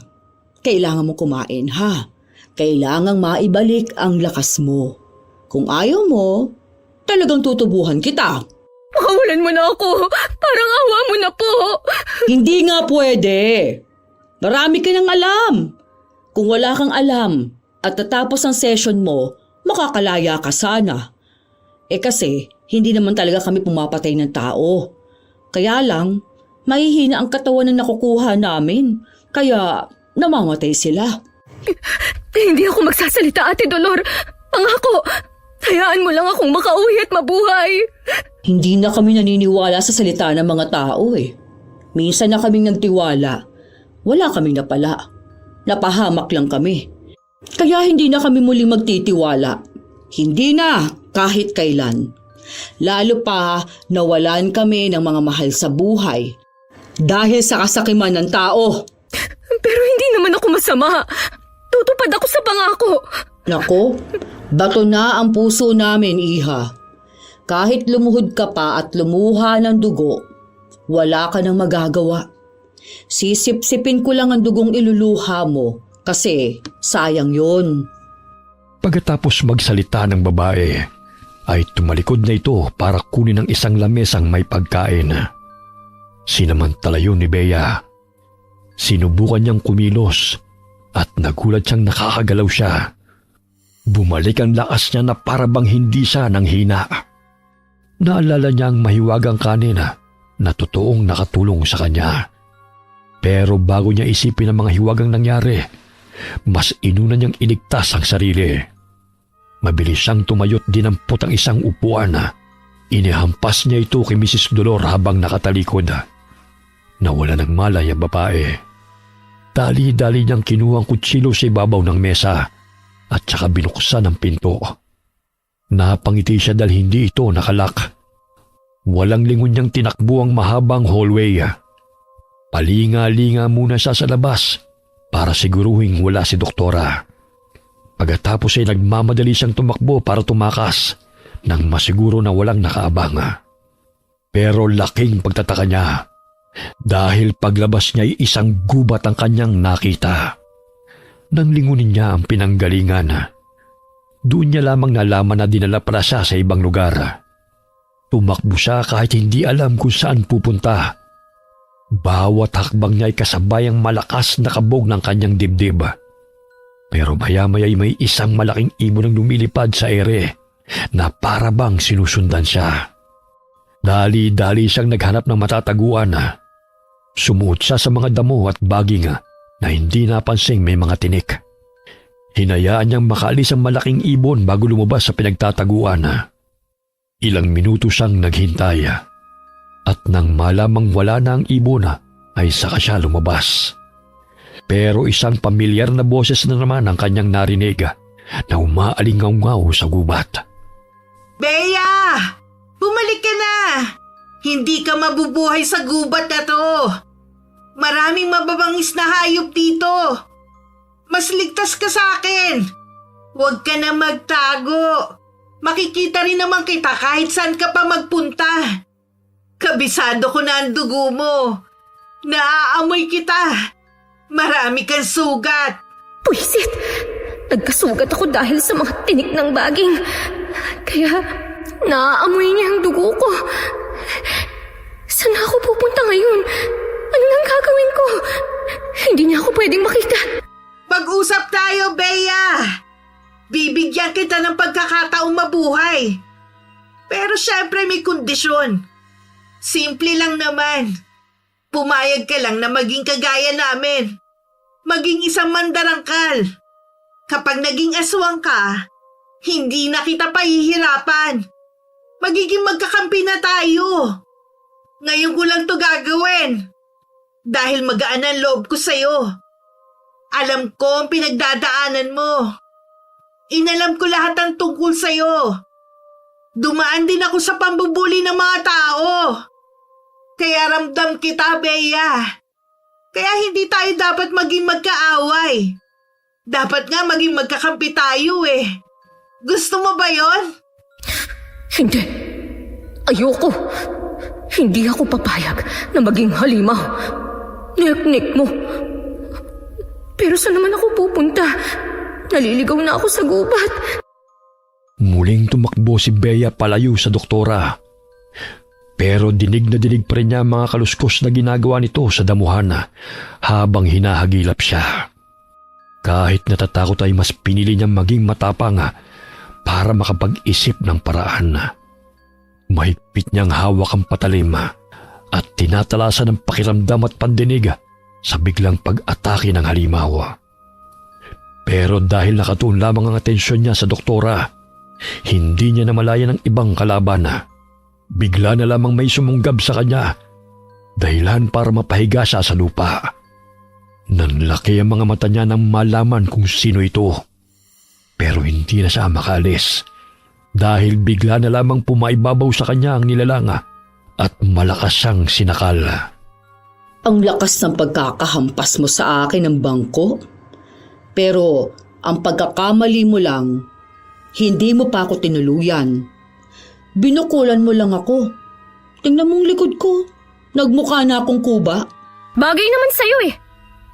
Speaker 1: kailangan mo kumain ha. Kailangang maibalik ang lakas mo. Kung ayaw mo, talagang tutubuhan kita.
Speaker 3: Pakawalan mo na ako. Parang awa mo na po.
Speaker 1: Hindi nga pwede. Marami ka nang alam. Kung wala kang alam at tatapos ang session mo, makakalaya ka sana. Kasi, hindi naman talaga kami pumapatay ng tao. Kaya lang, mahihina ang katawan na nakukuha namin. Kaya, namamatay sila.
Speaker 3: Hindi ako magsasalita, Ate Dolor. Pangako, hayaan mo lang akong makauwi at mabuhay.
Speaker 1: Hindi na kami naniniwala sa salita ng mga tao Minsan na kaming nagtiwala. Wala kaming napala. Napahamak lang kami. Kaya hindi na kami muling magtitiwala. Hindi na, kahit kailan. Lalo pa nawalan kami ng mga mahal sa buhay. Dahil sa kasakiman ng tao.
Speaker 3: Pero hindi naman ako masama. Tutupad ako sa pangako.
Speaker 1: Nako, bato na ang puso namin, Iha. Kahit lumuhod ka pa at lumuha ng dugo, wala ka nang magagawa. Sisip-sipin ko lang ang dugong iluluha mo kasi sayang yun.
Speaker 4: Pagkatapos magsalita ng babae, ay tumalikod na ito para kunin ang isang lamesang may pagkain. Sinamantala yun ni Bea. Sinubukan niyang kumilos at nagulat siyang nakakagalaw siya. Bumalik ang lakas niya na para bang hindi siya nanghina. Naalala niya ang mahiwagang kanin na totoong nakatulong sa kanya. Pero bago niya isipin ang mga hiwagang nangyari, mas inuna niyang iligtas ang sarili. Mabilis siyang tumayot dinampot ang isang upuan. Inihampas niya ito kay Mrs. Dolor habang nakatalikod. Nawala ng malay ang babae. Dali-dali niyang kinuha ang kutsilo sa ibabaw ng mesa at saka binuksan ang pinto. Napangiti siya dahil hindi ito nakalak. Walang lingon niyang tinakbo ang mahabang hallway. Palinga-linga muna siya sa labas para siguruhing wala si doktora. Pagkatapos ay nagmamadali siyang tumakbo para tumakas nang masiguro na walang nakaabang. Pero laking pagtataka niya dahil paglabas niya ay isang gubat ang kanyang nakita. Nang lingunin niya ang pinanggalingan, doon niya lamang nalaman na dinala pala siya sa ibang lugar. Tumakbo siya kahit hindi alam kung saan pupunta. Bawat hakbang niya ay kasabayang malakas na kabog ng kanyang dibdib. Pero maya-maya ay may isang malaking ibon ang lumilipad sa ere na para bang sinusundan siya. Dali-dali siyang naghanap ng matataguan. Sumuot siya sa mga damo at baging na hindi napansing may mga tinik. Hinayaan niyang makaalis ang malaking ibon bago lumabas sa pinagtataguan. Ilang minuto siyang naghintay at nang malamang wala na ang ibon ay saka siya lumabas. Pero isang pamilyar na boses na naman ang kanyang narinig na umaalingaw-ngaw sa gubat.
Speaker 5: Bea! Bumalik ka na! Hindi ka mabubuhay sa gubat na to. Maraming mababangis na hayop dito. Mas ligtas ka sa akin. Huwag ka na magtago. Makikita rin naman kita kahit saan ka pa magpunta. Kabisado ko na ang dugo mo. Naaamoy kita. Marami kang sugat.
Speaker 3: Puisit! Nagkasugat ako dahil sa mga tinik ng baging. Kaya naaamoy niya ang dugo ko. Saan ako pupunta ngayon? Ano nang gagawin ko? Hindi niya ako pwedeng makita.
Speaker 5: Pag-usap tayo, Bea. Bibigyan kita ng pagkakataong mabuhay. Pero syempre may kondisyon. Simple lang naman. Pumayag ka lang na maging kagaya namin. Maging isang mandarangkal. Kapag naging aswang ka, hindi na kita pahihirapan. Magiging magkakampi na tayo. Ngayon ko lang to gagawin. Dahil magaan ang loob ko sa'yo. Alam ko ang pinagdadaanan mo. Inalam ko lahat ang tungkol sa'yo. Dumaan din ako sa pambubuli ng mga tao. Kaya ramdam kita, Bea. Kaya hindi tayo dapat maging magkaaway. Dapat nga maging magkakampi tayo eh. Gusto mo ba yon?
Speaker 3: Hindi. Ayoko. Hindi ako papayag na maging halimaw. Nek-nek mo. Pero saan naman ako pupunta? Naliligaw na ako sa gubat.
Speaker 4: Muling tumakbo si Bea palayo sa doktora. Pero dinig na dinig pa rin niya ang mga kaluskos na ginagawa nito sa damuhan habang hinahagilap siya. Kahit natatakot ay mas pinili niyang maging matapang para makapag-isip ng paraan. Mahigpit niyang hawak ang patalim at tinatalasan ng pakiramdam at pandinig sa biglang pag-atake ng halimaw. Pero dahil nakatuon lamang ang atensyon niya sa doktora, hindi niya namalayan ang ibang kalaban. Bigla na lamang may sumunggab sa kanya, dahilan para mapahiga siya sa lupa. Nanlaki ang mga mata niya nang malaman kung sino ito. Pero hindi na siya makalis dahil bigla na lamang pumaibabaw sa kanya ang nilalang at malakas siyang sinakal.
Speaker 1: Ang lakas ng pagkakahampas mo sa akin ng bangko. Pero ang pagkakamali mo lang, hindi mo pa ako tinuluyan. Binukulan mo lang ako. Tingnan mong likod ko. Nagmukha na akong kuba.
Speaker 3: Bagay naman sa'yo eh.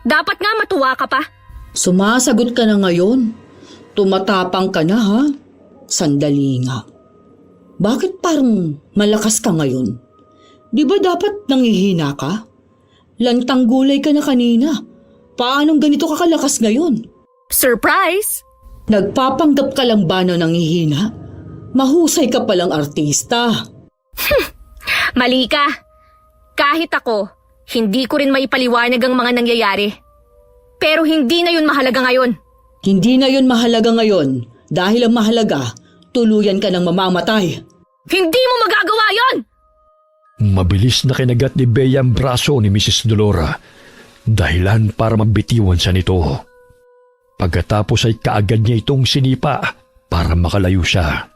Speaker 3: Dapat nga matuwa ka pa.
Speaker 1: Sumasagot ka na ngayon. Tumatapang ka na ha? Sandali nga. Bakit parang malakas ka ngayon? Di ba dapat nangihina ka? Lantang gulay ka na kanina. Paanong ganito ka kalakas ngayon?
Speaker 3: Surprise!
Speaker 1: Nagpapanggap ka lang ba na nangihina? Mahusay ka palang artista.
Speaker 3: Mali ka. Kahit ako, hindi ko rin maipaliwanag ang mga nangyayari. Pero hindi na yun mahalaga ngayon.
Speaker 1: Hindi na yun mahalaga ngayon dahil ang mahalaga, tuluyan ka ng mamamatay.
Speaker 3: Hindi mo magagawa yon!
Speaker 4: Mabilis na kinagat ni Bea ang braso ni Mrs. Dolora, dahilan para mabitiwan siya nito. Pagkatapos ay kaagad niya itong sinipa para makalayo siya.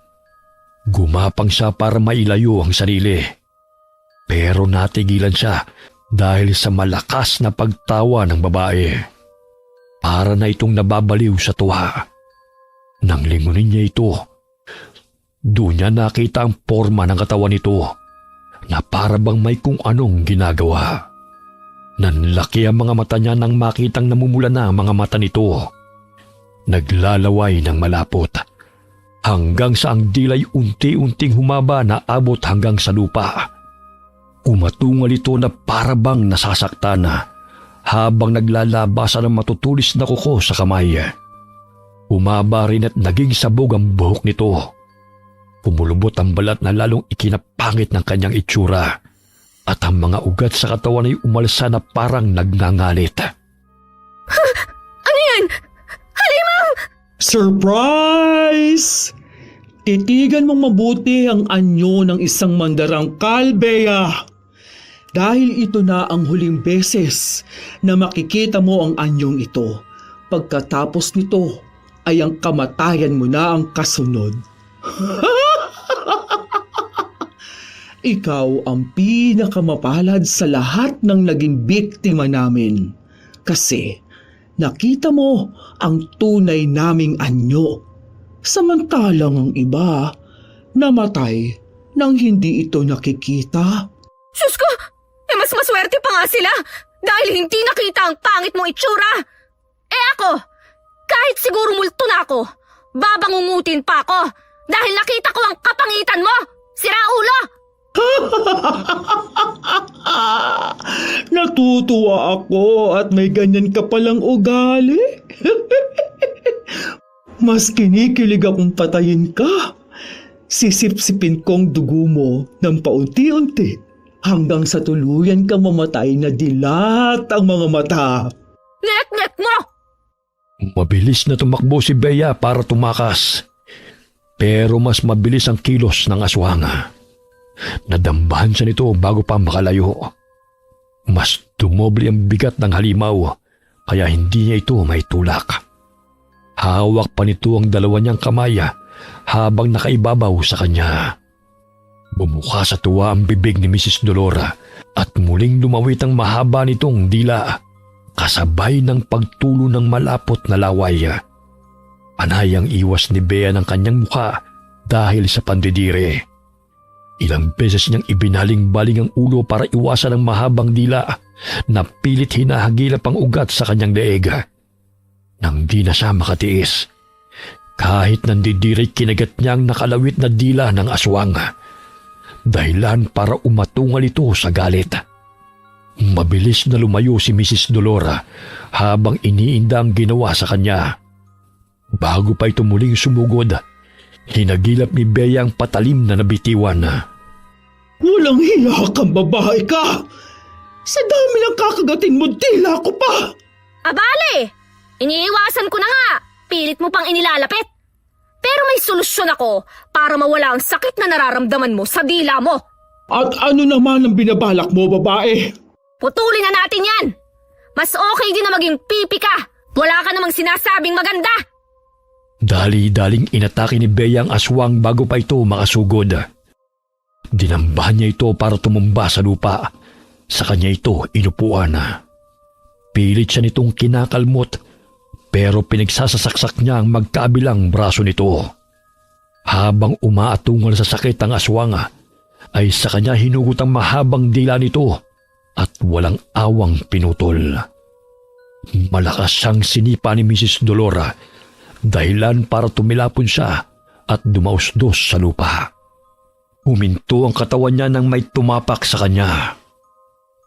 Speaker 4: Gumapang siya para mailayo ang sarili. Pero natigilan siya dahil sa malakas na pagtawa ng babae. Para na itong nababaliw sa tuwa. Nang lingunin niya ito, doon niya nakita ang porma ng katawan nito na para bang may kung anong ginagawa. Nanlaki ang mga mata niya nang makitang namumula na ang mga mata nito. Naglalaway ng malapot hanggang sa ang dilay unti-unting humaba na abot hanggang sa lupa. Umatungal ito na para bang nasasaktan habang naglalabasan ng matutulis na kuko sa kamay. Humaba rin at naging sabog ang buhok nito. Pumulubot ang balat na lalong ikinapangit ng kanyang itsura at ang mga ugat sa katawan ay umalsa na parang nagngangalit.
Speaker 3: Ano yan? Halimaw!
Speaker 6: Surprise! Titigan mong mabuti ang anyo ng isang mandarangkal, Bea. Dahil ito na ang huling beses na makikita mo ang anyong ito. Pagkatapos nito ay ang kamatayan mo na ang kasunod. Ikaw ang pinakamapalad sa lahat ng naging biktima namin. Kasi nakita mo ang tunay naming anyo. Samantalang ang iba namatay nang hindi ito nakikita.
Speaker 3: Sus ko! Mas maswerte pa nga sila dahil hindi nakita ang pangit mong itsura. Ako, kahit siguro multo na ako, babangungutin pa ako dahil nakita ko ang kapangitan mo, sira ulo!
Speaker 6: Natutuwa ako at may ganyan ka palang ugali. Mas kinikilig akong patayin ka. Sisipsipin kong dugo mo ng paunti-unti hanggang sa tuluyan ka mamatay na dilat ang mga mata.
Speaker 3: Nek-nek mo!
Speaker 4: Mabilis na tumakbo si Bea para tumakas. Pero mas mabilis ang kilos ng aswang. Nadambahan siya nito bago pa makalayo. Mas dumoble ang bigat ng halimaw kaya hindi niya ito maitulak. Hawak pa nito ang dalawa niyang kamay habang nakaibabaw sa kanya. Bumuka sa tuwa ang bibig ni Mrs. Dolora at muling lumawit ang mahaba nitong dila kasabay ng pagtulo ng malapot na laway. Panay ang iwas ni Bea ng kanyang mukha dahil sa pandidire. Ilang beses niyang ibinaling-baling ang ulo para iwasan ang mahabang dila na pilit hinahagilap ang ugat sa kanyang leeg. Nang di na siya makatiis, kahit nandidire kinagat niya ang nakalawit na dila ng aswang. Dahilan para umatungal ito sa galit. Mabilis na lumayo si Mrs. Dolora habang iniinda ang ginawa sa kanya. Bago pa ito muling sumugod, hinagilap ni Bea ang patalim na nabitiwan.
Speaker 6: Walang hiya kang babae ka! Sa dami ng kakagatin mo, dila ko pa!
Speaker 3: Abale! Iniiwasan ko na nga! Pilit mo pang inilalapit! Pero may solusyon ako para mawala ang sakit na nararamdaman mo sa dila mo!
Speaker 6: At ano naman ang binabalak mo, babae?
Speaker 3: Putulin na natin yan! Mas okay din na maging pipi ka! Wala ka namang sinasabing maganda!
Speaker 4: Dali-daling inatake ni Bea ang aswang bago pa ito makasugod. Dinambahan niya ito para tumumba sa lupa. Sa kanya ito inupuan. Pilit siya nitong kinakalmot pero pinagsasasaksak niya ang magkabilang braso nito. Habang umaatungal sa sakit ang aswang, ay sa kanya hinugot ang mahabang dila nito at walang awang pinutol. Malakas siyang sinipa ni Mrs. Dolora, dahilan para tumilapon siya at dumausdos sa lupa. Huminto ang katawan niya nang may tumapak sa kanya.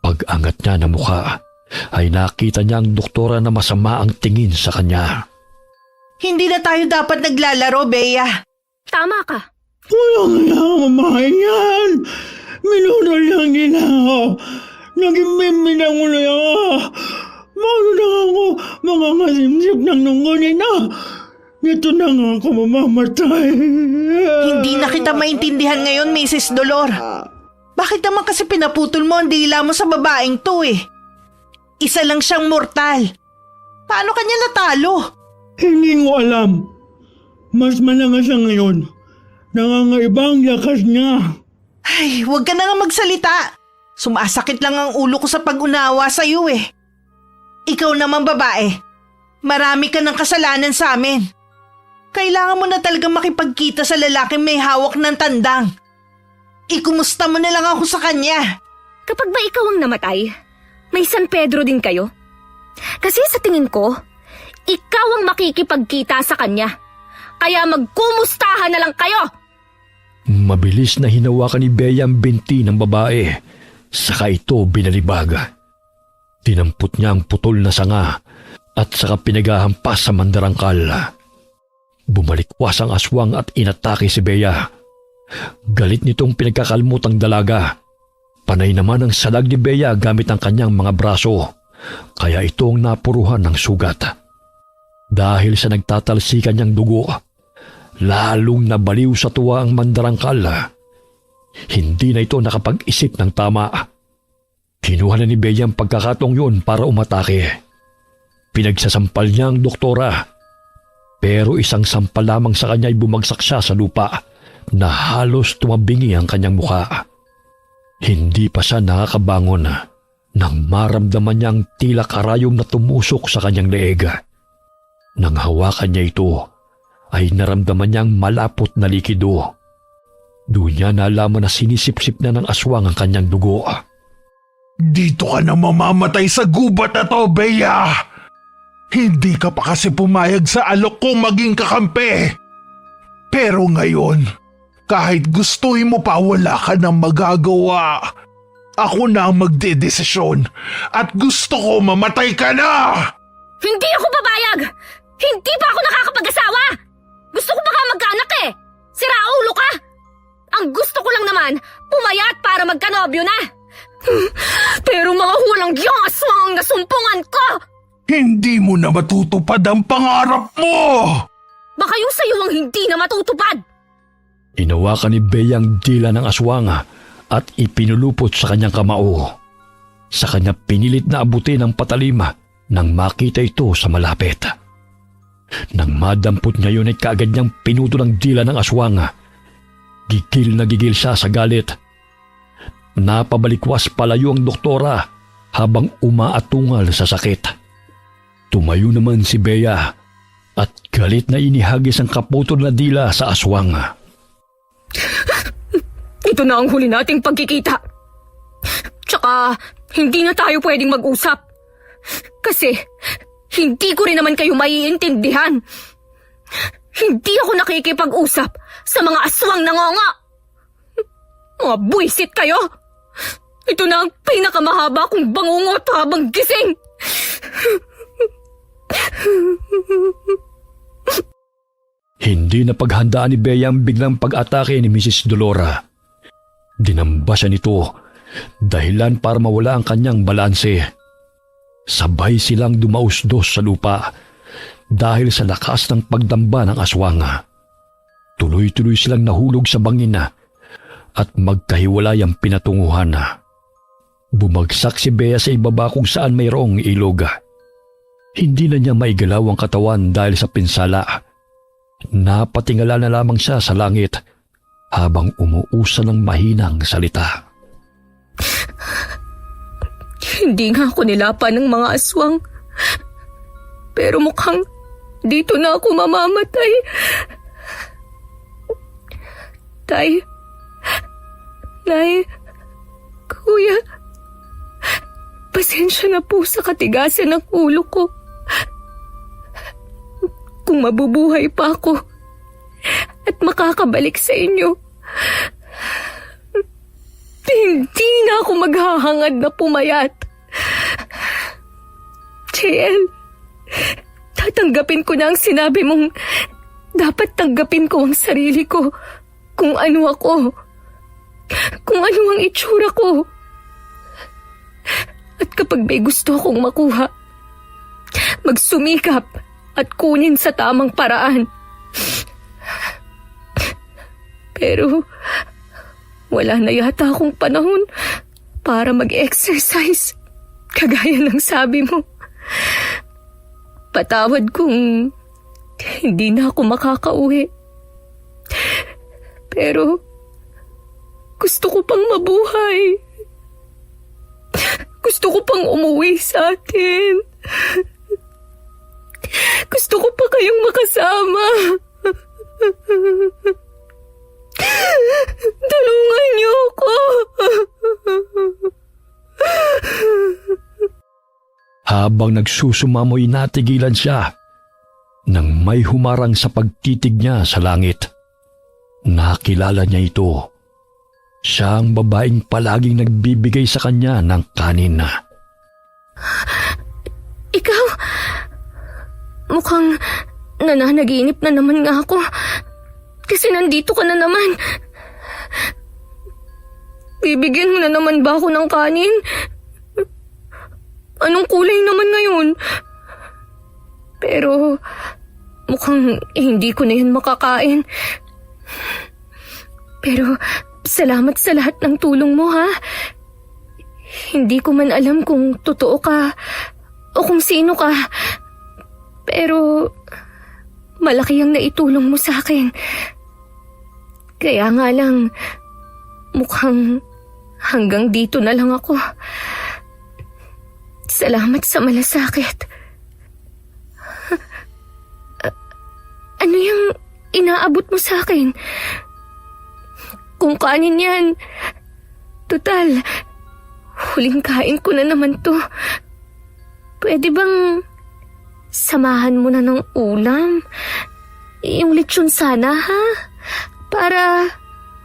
Speaker 4: Pag-angat niya ng mukha, ay nakita niya ang doktora na masama ang tingin sa kanya.
Speaker 5: Hindi na tayo dapat naglalaro, Bea.
Speaker 3: Tama ka.
Speaker 6: Walang hiya, mamahay yan! Minunol lang nila ako. Naging miminang ulo ako. Mano na ako mga masimsip ng nungunin na. Ito na nga ako mamamatay.
Speaker 5: Hindi na kita maintindihan ngayon, Mrs. Dolor. Bakit naman kasi pinaputol mo ang dila mo sa babaeng to eh? Isa lang siyang mortal. Paano kanya natalo?
Speaker 6: Hindi ko alam. Mas malanga siya ngayon. Nangangaiba ang lakas niya.
Speaker 5: Ay, huwag ka na nga magsalita. Sumasakit lang ang ulo ko sa pag-unawa sa'yo eh. Ikaw naman babae, marami ka ng kasalanan sa amin. Kailangan mo na talagang makipagkita sa lalaking may hawak ng tandang. Ikumusta mo na lang ako sa kanya.
Speaker 3: Kapag ba ikaw ang namatay, may San Pedro din kayo? Kasi sa tingin ko, ikaw ang makikipagkita sa kanya. Kaya magkumustahan na lang kayo!
Speaker 4: Mabilis na hinawakan ni Bea ang binti ng babae, saka ito binalibaga. Dinampot niya ang putol na sanga at saka pinagahampas sa mandarangkal. Bumalikwas ang aswang at inatake si Bea. Galit nitong pinagkakalmutang dalaga. Panay naman ang salag ni Bea gamit ang kanyang mga braso, kaya ito ang napuruhan ng sugat. Dahil sa nagtatalsikan niyang dugo, lalong nabaliw sa tuwa ang mandarangkal. Hindi na ito nakapag-isip ng tama. Kinuha na ni Bea ang pagkakataong yun para umatake. Pinagsasampal niya ang doktora, pero isang sampal lamang sa kanya ay bumagsak siya sa lupa na halos tumabingi ang kanyang mukha. Hindi pa siya nakakabangon nang maramdaman niya ang tila karayom na tumusok sa kanyang leeg. Nang hawakan niya ito, ay naramdaman niyang malapot na likido. Doon niya nalaman na sinisip-sip na ng aswang ang kanyang dugo.
Speaker 7: Dito ka na mamamatay sa gubat na to, Bea! Hindi ka pa kasi pumayag sa alok kong maging kakampi. Pero ngayon, kahit gustuhin mo pa, wala ka nang magagawa. Ako na ang magdedesisyon at gusto ko mamatay ka na!
Speaker 3: Hindi ako babayag! Hindi pa ako nakakapag-asawa! Gusto ko baka magkaanak eh! Sira ulo ka! Ang gusto ko lang naman, pumayat para magkanobyo na! Pero mga hulang giyang aswang ang nasumpungan ko!
Speaker 7: Hindi mo na matutupad ang pangarap mo!
Speaker 3: Baka yung sa'yo ang hindi na matutupad!
Speaker 4: Inawakan ni Bea ang dila ng aswang at ipinulupot sa kanyang kamao. Sa kanya pinilit na abutin ang patalim nang makita ito sa malapit. Nang madampot niya yun ay kaagad niyang pinuto ng dila ng aswang. Gigil na gigil siya sa galit. Napabalikwas palayo ang doktora habang umaatungal sa sakit. Tumayo naman si Bea at galit na inihagis ang kaputol na dila sa aswang.
Speaker 3: Ito na ang huli nating pagkikita. Tsaka, hindi na tayo pwedeng mag-usap. Kasi, hindi ko rin naman kayo maiintindihan. Hindi ako nakikipag-usap sa mga aswang nangonga. Mga buwisit kayo. Ito na ang pinakamahaba kong bangungot habang gising.
Speaker 4: Hindi na paghandaan ni Bea ang biglang pag-atake ni Mrs. Dolora. Dinamba siya nito, dahilan para mawala ang kanyang balanse. Sabay silang dumausdos sa lupa dahil sa lakas ng pagdamba ng aswang. Tuloy-tuloy silang nahulog sa bangin at magkahiwalay ang pinatunguhan. Bumagsak si Bea sa ibaba kung saan mayroong ilog. Hindi na niya maigalaw ang katawan dahil sa pinsala. Napatingala na lamang siya sa langit habang umuusan ng mahinang salita.
Speaker 3: Hindi nga ako nilapan ng mga aswang. Pero mukhang dito na ako mamamatay. Tay, Nay, Kuya, pasensya na po sa katigasan ng ulo ko. Kung mabubuhay pa ako at makakabalik sa inyo, hindi na ako maghahangad na pumayat. JL, tatanggapin ko na ang sinabi mong dapat tanggapin ko ang sarili ko kung ano ako, kung ano ang itsura ko. At kapag may gusto akong makuha, magsumikap at kunin sa tamang paraan. Pero wala na yata akong panahon para mag-exercise, kagaya ng sabi mo. Patawad kung hindi na ako makakauwi. Pero gusto ko pang mabuhay. Gusto ko pang umuwi sa atin. Gusto ko pa kayong makasama. Tulungan niyo ako.
Speaker 4: Habang nagsusumamoy natigilan siya nang may humarang sa pagtitig niya sa langit. Nakilala niya ito. Siya ang babaeng palaging nagbibigay sa kanya ng kanin.
Speaker 3: Ikaw? Mukhang nananaginip na naman nga ako. Kasi nandito ka na naman. Bibigyan mo na naman ba ako ng kanin? Anong kulay naman ngayon? Pero mukhang hindi ko na yan makakain. Pero salamat sa lahat ng tulong mo, ha? Hindi ko man alam kung totoo ka o kung sino ka. Pero malaki ang naitulong mo sa akin. Kaya nga lang, mukhang hanggang dito na lang ako. Salamat sa malasakit. Ano yung inaabot mo sa akin? Kung kanin yan, total, huling kain ko na naman to. Pwede bang samahan mo na ng ulam? Yung lechon sana, ha? Para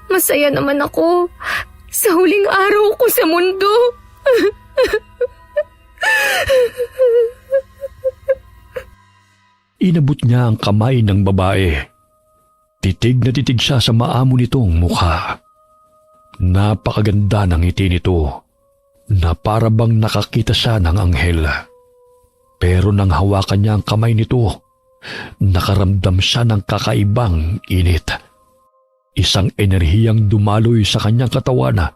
Speaker 3: masaya naman ako sa huling araw ko sa mundo.
Speaker 4: Inabot niya ang kamay ng babae. Titig na titig siya sa maamo nitong mukha. Napakaganda ng ngiti nito na para bang nakakita siya ng anghel. Pero nang hawakan niya ang kamay nito, nakaramdam siya ng kakaibang init. Isang enerhiyang dumaloy sa kanyang katawan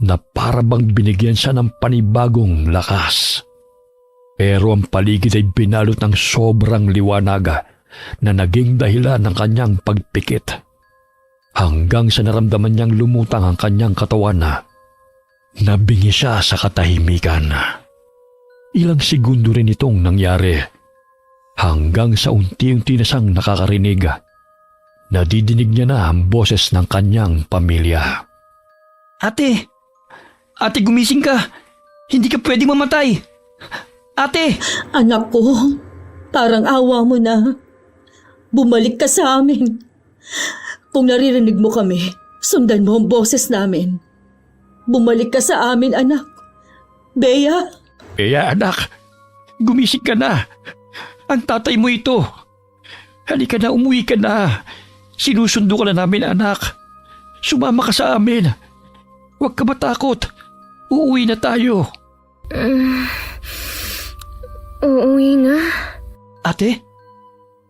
Speaker 4: na para bang binigyan siya ng panibagong lakas. Pero ang paligid ay binalot ng sobrang liwanag na naging dahilan ng kanyang pagpikit. Hanggang sa naramdaman niyang lumutang ang kanyang katawan na nabingi siya sa katahimikan. Ilang segundo rin itong nangyari hanggang sa unti-unti na siyang nakakarinig. Nadidinig niya na ang boses ng kanyang pamilya.
Speaker 2: Ate! Ate, gumising ka! Hindi ka pwedeng mamatay! Ate!
Speaker 1: Anak ko, parang awa mo na. Bumalik ka sa amin. Kung naririnig mo kami, sundan mo ang boses namin. Bumalik ka sa amin, anak. Bea?
Speaker 4: Kaya anak,
Speaker 2: Gumising ka na! Ang tatay mo ito! Halika na, umuwi ka na! Sinusundo ka na namin, anak! Sumama ka sa amin! Huwag ka matakot! Uuwi na tayo!
Speaker 3: Uuwi na.
Speaker 2: Ate?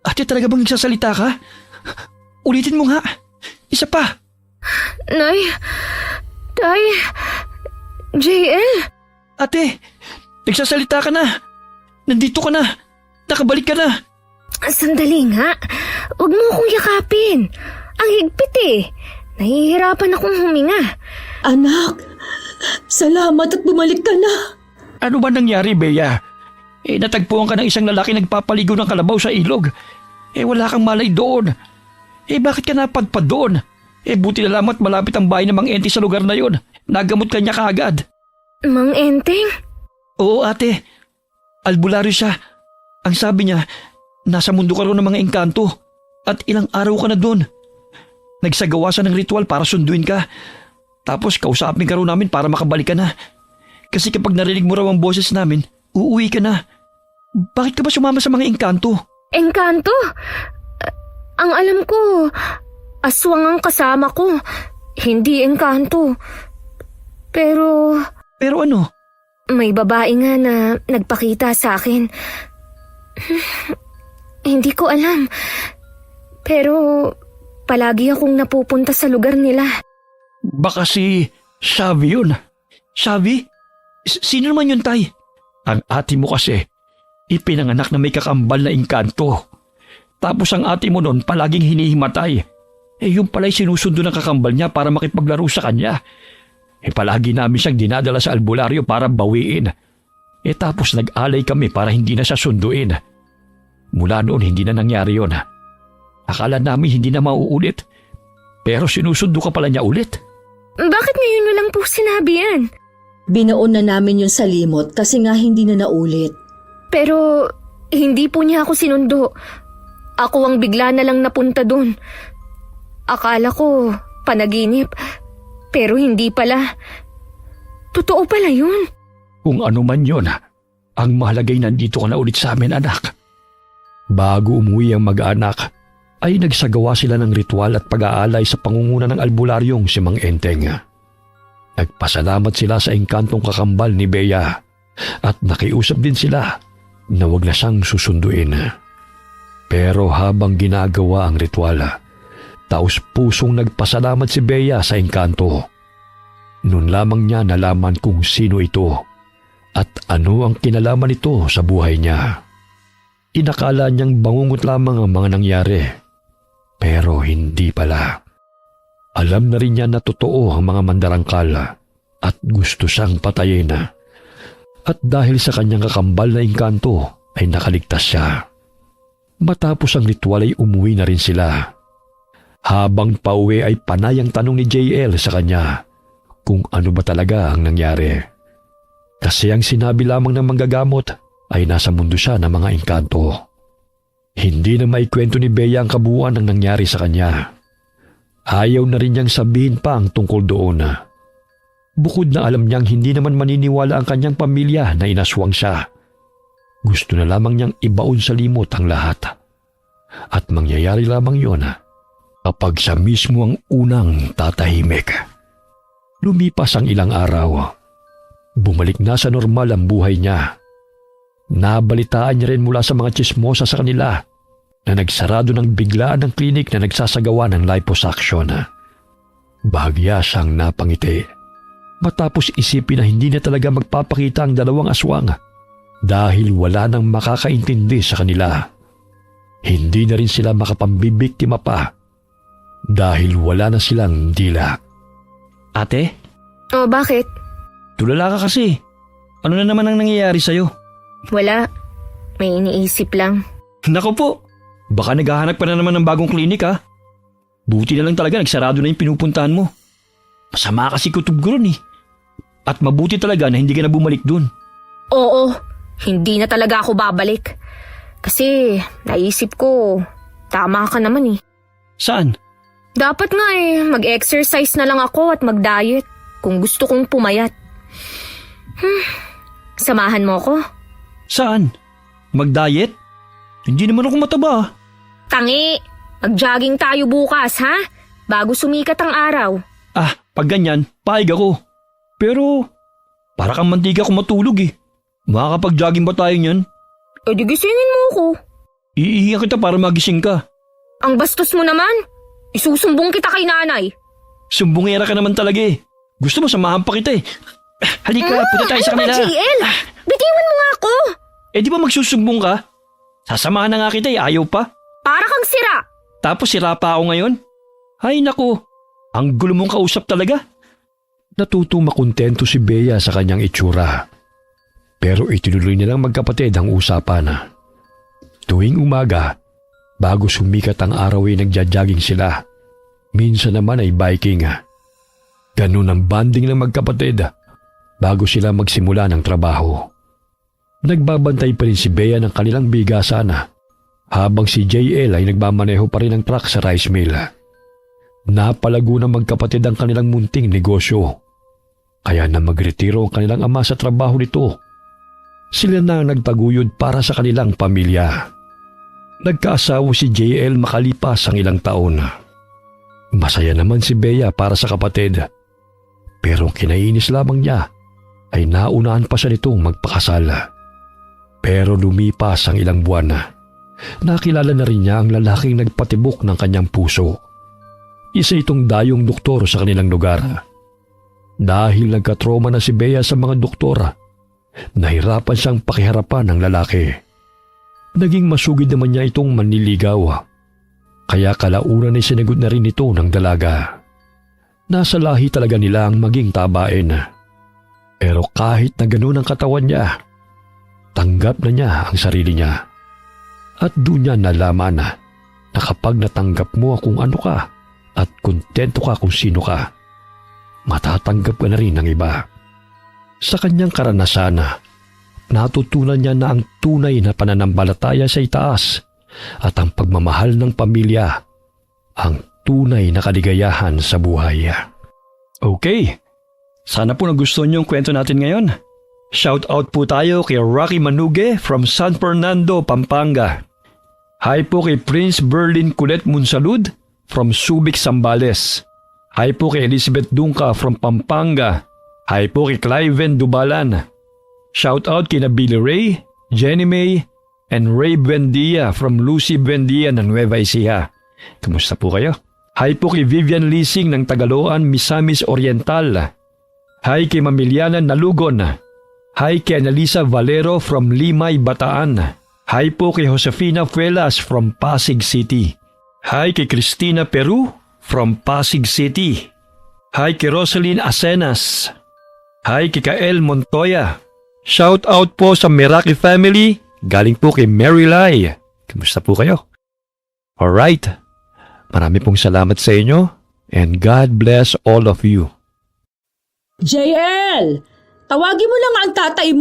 Speaker 2: Ate, talaga bang nagsasalita ka? Ulitin mo nga! Isa pa!
Speaker 3: Nay! Tay! JL!
Speaker 2: Ate! Nagsasalita ka na! Nandito ka na! Nakabalik ka na!
Speaker 3: Sandali nga. Huwag mo akong yakapin. Ang higpit eh. Nahihirapan akong huminga.
Speaker 1: Anak, salamat at bumalik ka na.
Speaker 2: Ano ba nangyari, Bea? Natagpuan ka ng isang lalaki nagpapaligo ng kalabaw sa ilog. Wala kang malay doon. Bakit ka napadpad doon? Buti na lamang at malapit ang bahay ng Mang Ente sa lugar na yon. Nagamot ka niya kaagad.
Speaker 3: Mang Enteng?
Speaker 2: Oo, ate. Albularyo siya. Ang sabi niya, nasa mundo ka rin ng mga engkanto at ilang araw ka na doon. Nagsagawa siya ng ritual para sunduin ka. Tapos kausapin ka rin namin para makabalik ka na. Kasi kapag narinig mo raw ang boses namin, uuwi ka na. Bakit ka ba sumama sa mga engkanto?
Speaker 3: Engkanto? Ang alam ko, aswang ang kasama ko. Hindi engkanto. Pero
Speaker 2: Pero ano?
Speaker 3: may babae nga na nagpakita sa akin. Hindi ko alam. Pero palagi akong napupunta sa lugar nila.
Speaker 2: Baka si Xavi yun. Xavi? Sino naman yun, tay? Ang ate mo kasi, ipinanganak na may kakambal na engkanto. Tapos ang ate mo nun palaging hinihimatay. Yung pala'y sinusundo ng kakambal niya para makipaglaro sa kanya. Palagi namin siyang dinadala sa albularyo para bawiin. Tapos nag-alay kami para hindi na siya sunduin. Mula noon hindi na nangyari yun. Akala namin hindi na mauulit. Pero sinusundo ka pala niya ulit.
Speaker 3: Bakit ngayon nyo lang po sinabi yan?
Speaker 1: Binaon na namin yun sa limot kasi nga hindi na naulit.
Speaker 3: Pero hindi po niya ako sinundo. Ako ang bigla na lang napunta doon. Akala ko panaginip. Pero hindi pala. Totoo pala yun.
Speaker 2: Kung ano man yun, ang mahalagay nandito ka na ulit sa amin, anak. Bago umuwi ang mag-anak, ay nagsagawa sila ng ritual at pag-aalay sa pangunguna ng albularyong si Mang Enteng. Nagpasalamat sila sa engkantong kakambal ni Bea at nakiusap din sila na wag na siyang susunduin. Pero habang ginagawa ang ritual, taos-pusong nagpasalamat si Bea sa engkanto. Noon lamang niya nalaman kung sino ito at ano ang kinalaman nito sa buhay niya. Inakala niyang bangungot lamang ang mga nangyari. Pero hindi pala. Alam na rin niya na totoo ang mga mandarangkal at gusto siyang patayin. At dahil sa kanyang kakambal na engkanto ay nakaligtas siya. Matapos ang ritual ay umuwi na rin sila. Habang pauwi ay panay ang tanong ni JL sa kanya kung ano ba talaga ang nangyari. Kasi ang sinabi lamang ng manggagamot ay nasa mundo siya ng mga engkanto. Hindi na maikwento ni Bea ang kabuuan ng nangyari sa kanya. Ayaw na rin niyang sabihin pa ang tungkol doon. Bukod na alam niyang hindi naman maniniwala ang kanyang pamilya na inaswang siya. Gusto na lamang niyang ibaon sa limot ang lahat. At mangyayari lamang yon kapag siya mismo ang unang tatahimik. Lumipas ang ilang araw. Bumalik na sa normal ang buhay niya. Nabalitaan niya rin mula sa mga tsismosa sa kanila na nagsarado ng biglaan ng klinik na nagsasagawa ng liposuction. Bahagya siyang napangiti. Matapos isipin na hindi na talaga magpapakita ang dalawang aswang
Speaker 4: Dahil wala nang makakaintindi sa kanila. Hindi na rin sila makapambibiktima pa dahil wala na silang dila. Ate,
Speaker 3: Oh, bakit?
Speaker 4: tulala ka kasi. Ano na naman ang nangyayari sa'yo?
Speaker 3: Wala. May iniisip lang.
Speaker 4: Nako po, baka naghahanap ka na naman ng bagong klinik ha. Buti na lang talaga nagsarado na yung pinupuntahan mo. Masama kasi kutob ko ron eh. At mabuti talaga na hindi ka na bumalik dun.
Speaker 3: Oo, hindi na talaga ako babalik. Kasi naisip ko, tama ka naman eh.
Speaker 4: Saan?
Speaker 3: Dapat nga mag-exercise na lang ako at mag-diet kung gusto kong pumayat. Samahan mo ko?
Speaker 4: Saan? Mag-diet? Hindi naman ako mataba.
Speaker 3: Tangi, mag-jogging tayo bukas ha? Bago sumikat ang araw.
Speaker 4: Ah, pag ganyan, paig ako. Pero, para kang mantika kung matulog eh. Makakapag-jogging ba tayo niyan?
Speaker 3: E di gisingin mo ko.
Speaker 4: Iihiyan kita para magising ka.
Speaker 3: Ang bastos mo naman. Isusumbong kita kay nanay.
Speaker 4: Sumbungera ka naman talaga eh. Gusto mo samahan pa kita eh. Halika, punta tayo sa
Speaker 3: Ano
Speaker 4: kanila.
Speaker 3: ba, JL? Bitiwan mo nga ako.
Speaker 4: Eh di ba magsusumbong ka? Sasamahan na nga kita eh, ayaw pa.
Speaker 3: Para kang sira.
Speaker 4: Tapos sira pa ako ngayon. Ay naku, ang gulo mong kausap talaga. Natutong makontento si Bea sa kanyang itsura. Pero itinuloy nilang magkapatid ang usapan. Tuwing umaga, bago sumikat ang araw ay nagja-jogging sila. Minsan naman ay biking. Ganun ang banding ng magkapatid bago sila magsimula ng trabaho. Nagbabantay pa rin si Bea ng kanilang bigasan habang si JL ay nagmamaneho pa rin ng truck sa rice mill. Napalago ng magkapatid ang kanilang munting negosyo. Kaya na magretiro ang kanilang ama sa trabaho nito. Sila na ang nagtaguyod para sa kanilang pamilya. Nagkaasawa si JL makalipas ang ilang taon. Masaya naman si Bea para sa kapatid. Pero ang kinainis lamang niya ay naunahan pa siya nitong magpakasal. Pero lumipas ang ilang buwan. Nakilala na rin niya ang lalaking nagpatibok ng kanyang puso. Isa itong dayong doktor sa kanilang lugar. Dahil nagkatroma na si Bea sa mga doktora, nahirapan siyang pakiharapan ng lalaki. Naging masugid naman niya itong manliligaw. Kaya kalaunan ay sinagot na rin ito ng dalaga. Nasa lahi talaga nila ang maging tabain. Pero kahit na ganun ang katawan niya, tanggap na niya ang sarili niya. At doon niya nalaman na kapag natanggap mo kung ano ka at kontento ka kung sino ka, matatanggap ka na rin ng iba. Sa kanyang karanasan, natutunan niya na ang tunay na pananampalataya sa itaas at ang pagmamahal ng pamilya ang tunay na kaligayahan sa buhay.
Speaker 2: Okay, sana po nagustuhan niyo ang kwento natin ngayon. Shout out po tayo kay Rocky Manuge from San Fernando, Pampanga. Hi po kay Prince Berlin Culet Monsalud from Subic, Zambales. Hi po kay Elizabeth Dunca from Pampanga. Hi po kay Cliven Dubalan. Shout out kay Billy Ray, Jenny May, and Ray Buendia from Lucy Buendia ng Nueva Ecija. Kamusta po kayo? Hi po kay Vivian Lising ng Tagaloan, Misamis Oriental. Hi kay Mamiliana Nalugon. Hi kay Analisa Valero from Limay, Bataan. Hi po kay Josefina Fuelas from Pasig City. Hi kay Cristina Peru from Pasig City. Hi kay Rosaline Asenas. Hi kay Kael Montoya. Shout out po sa Meraki family. Galing po kay Mary Lai. Kamusta po kayo? Alright. Marami pong salamat sa inyo and God bless all of you.
Speaker 1: JL, tawagin mo lang ang tatay mo.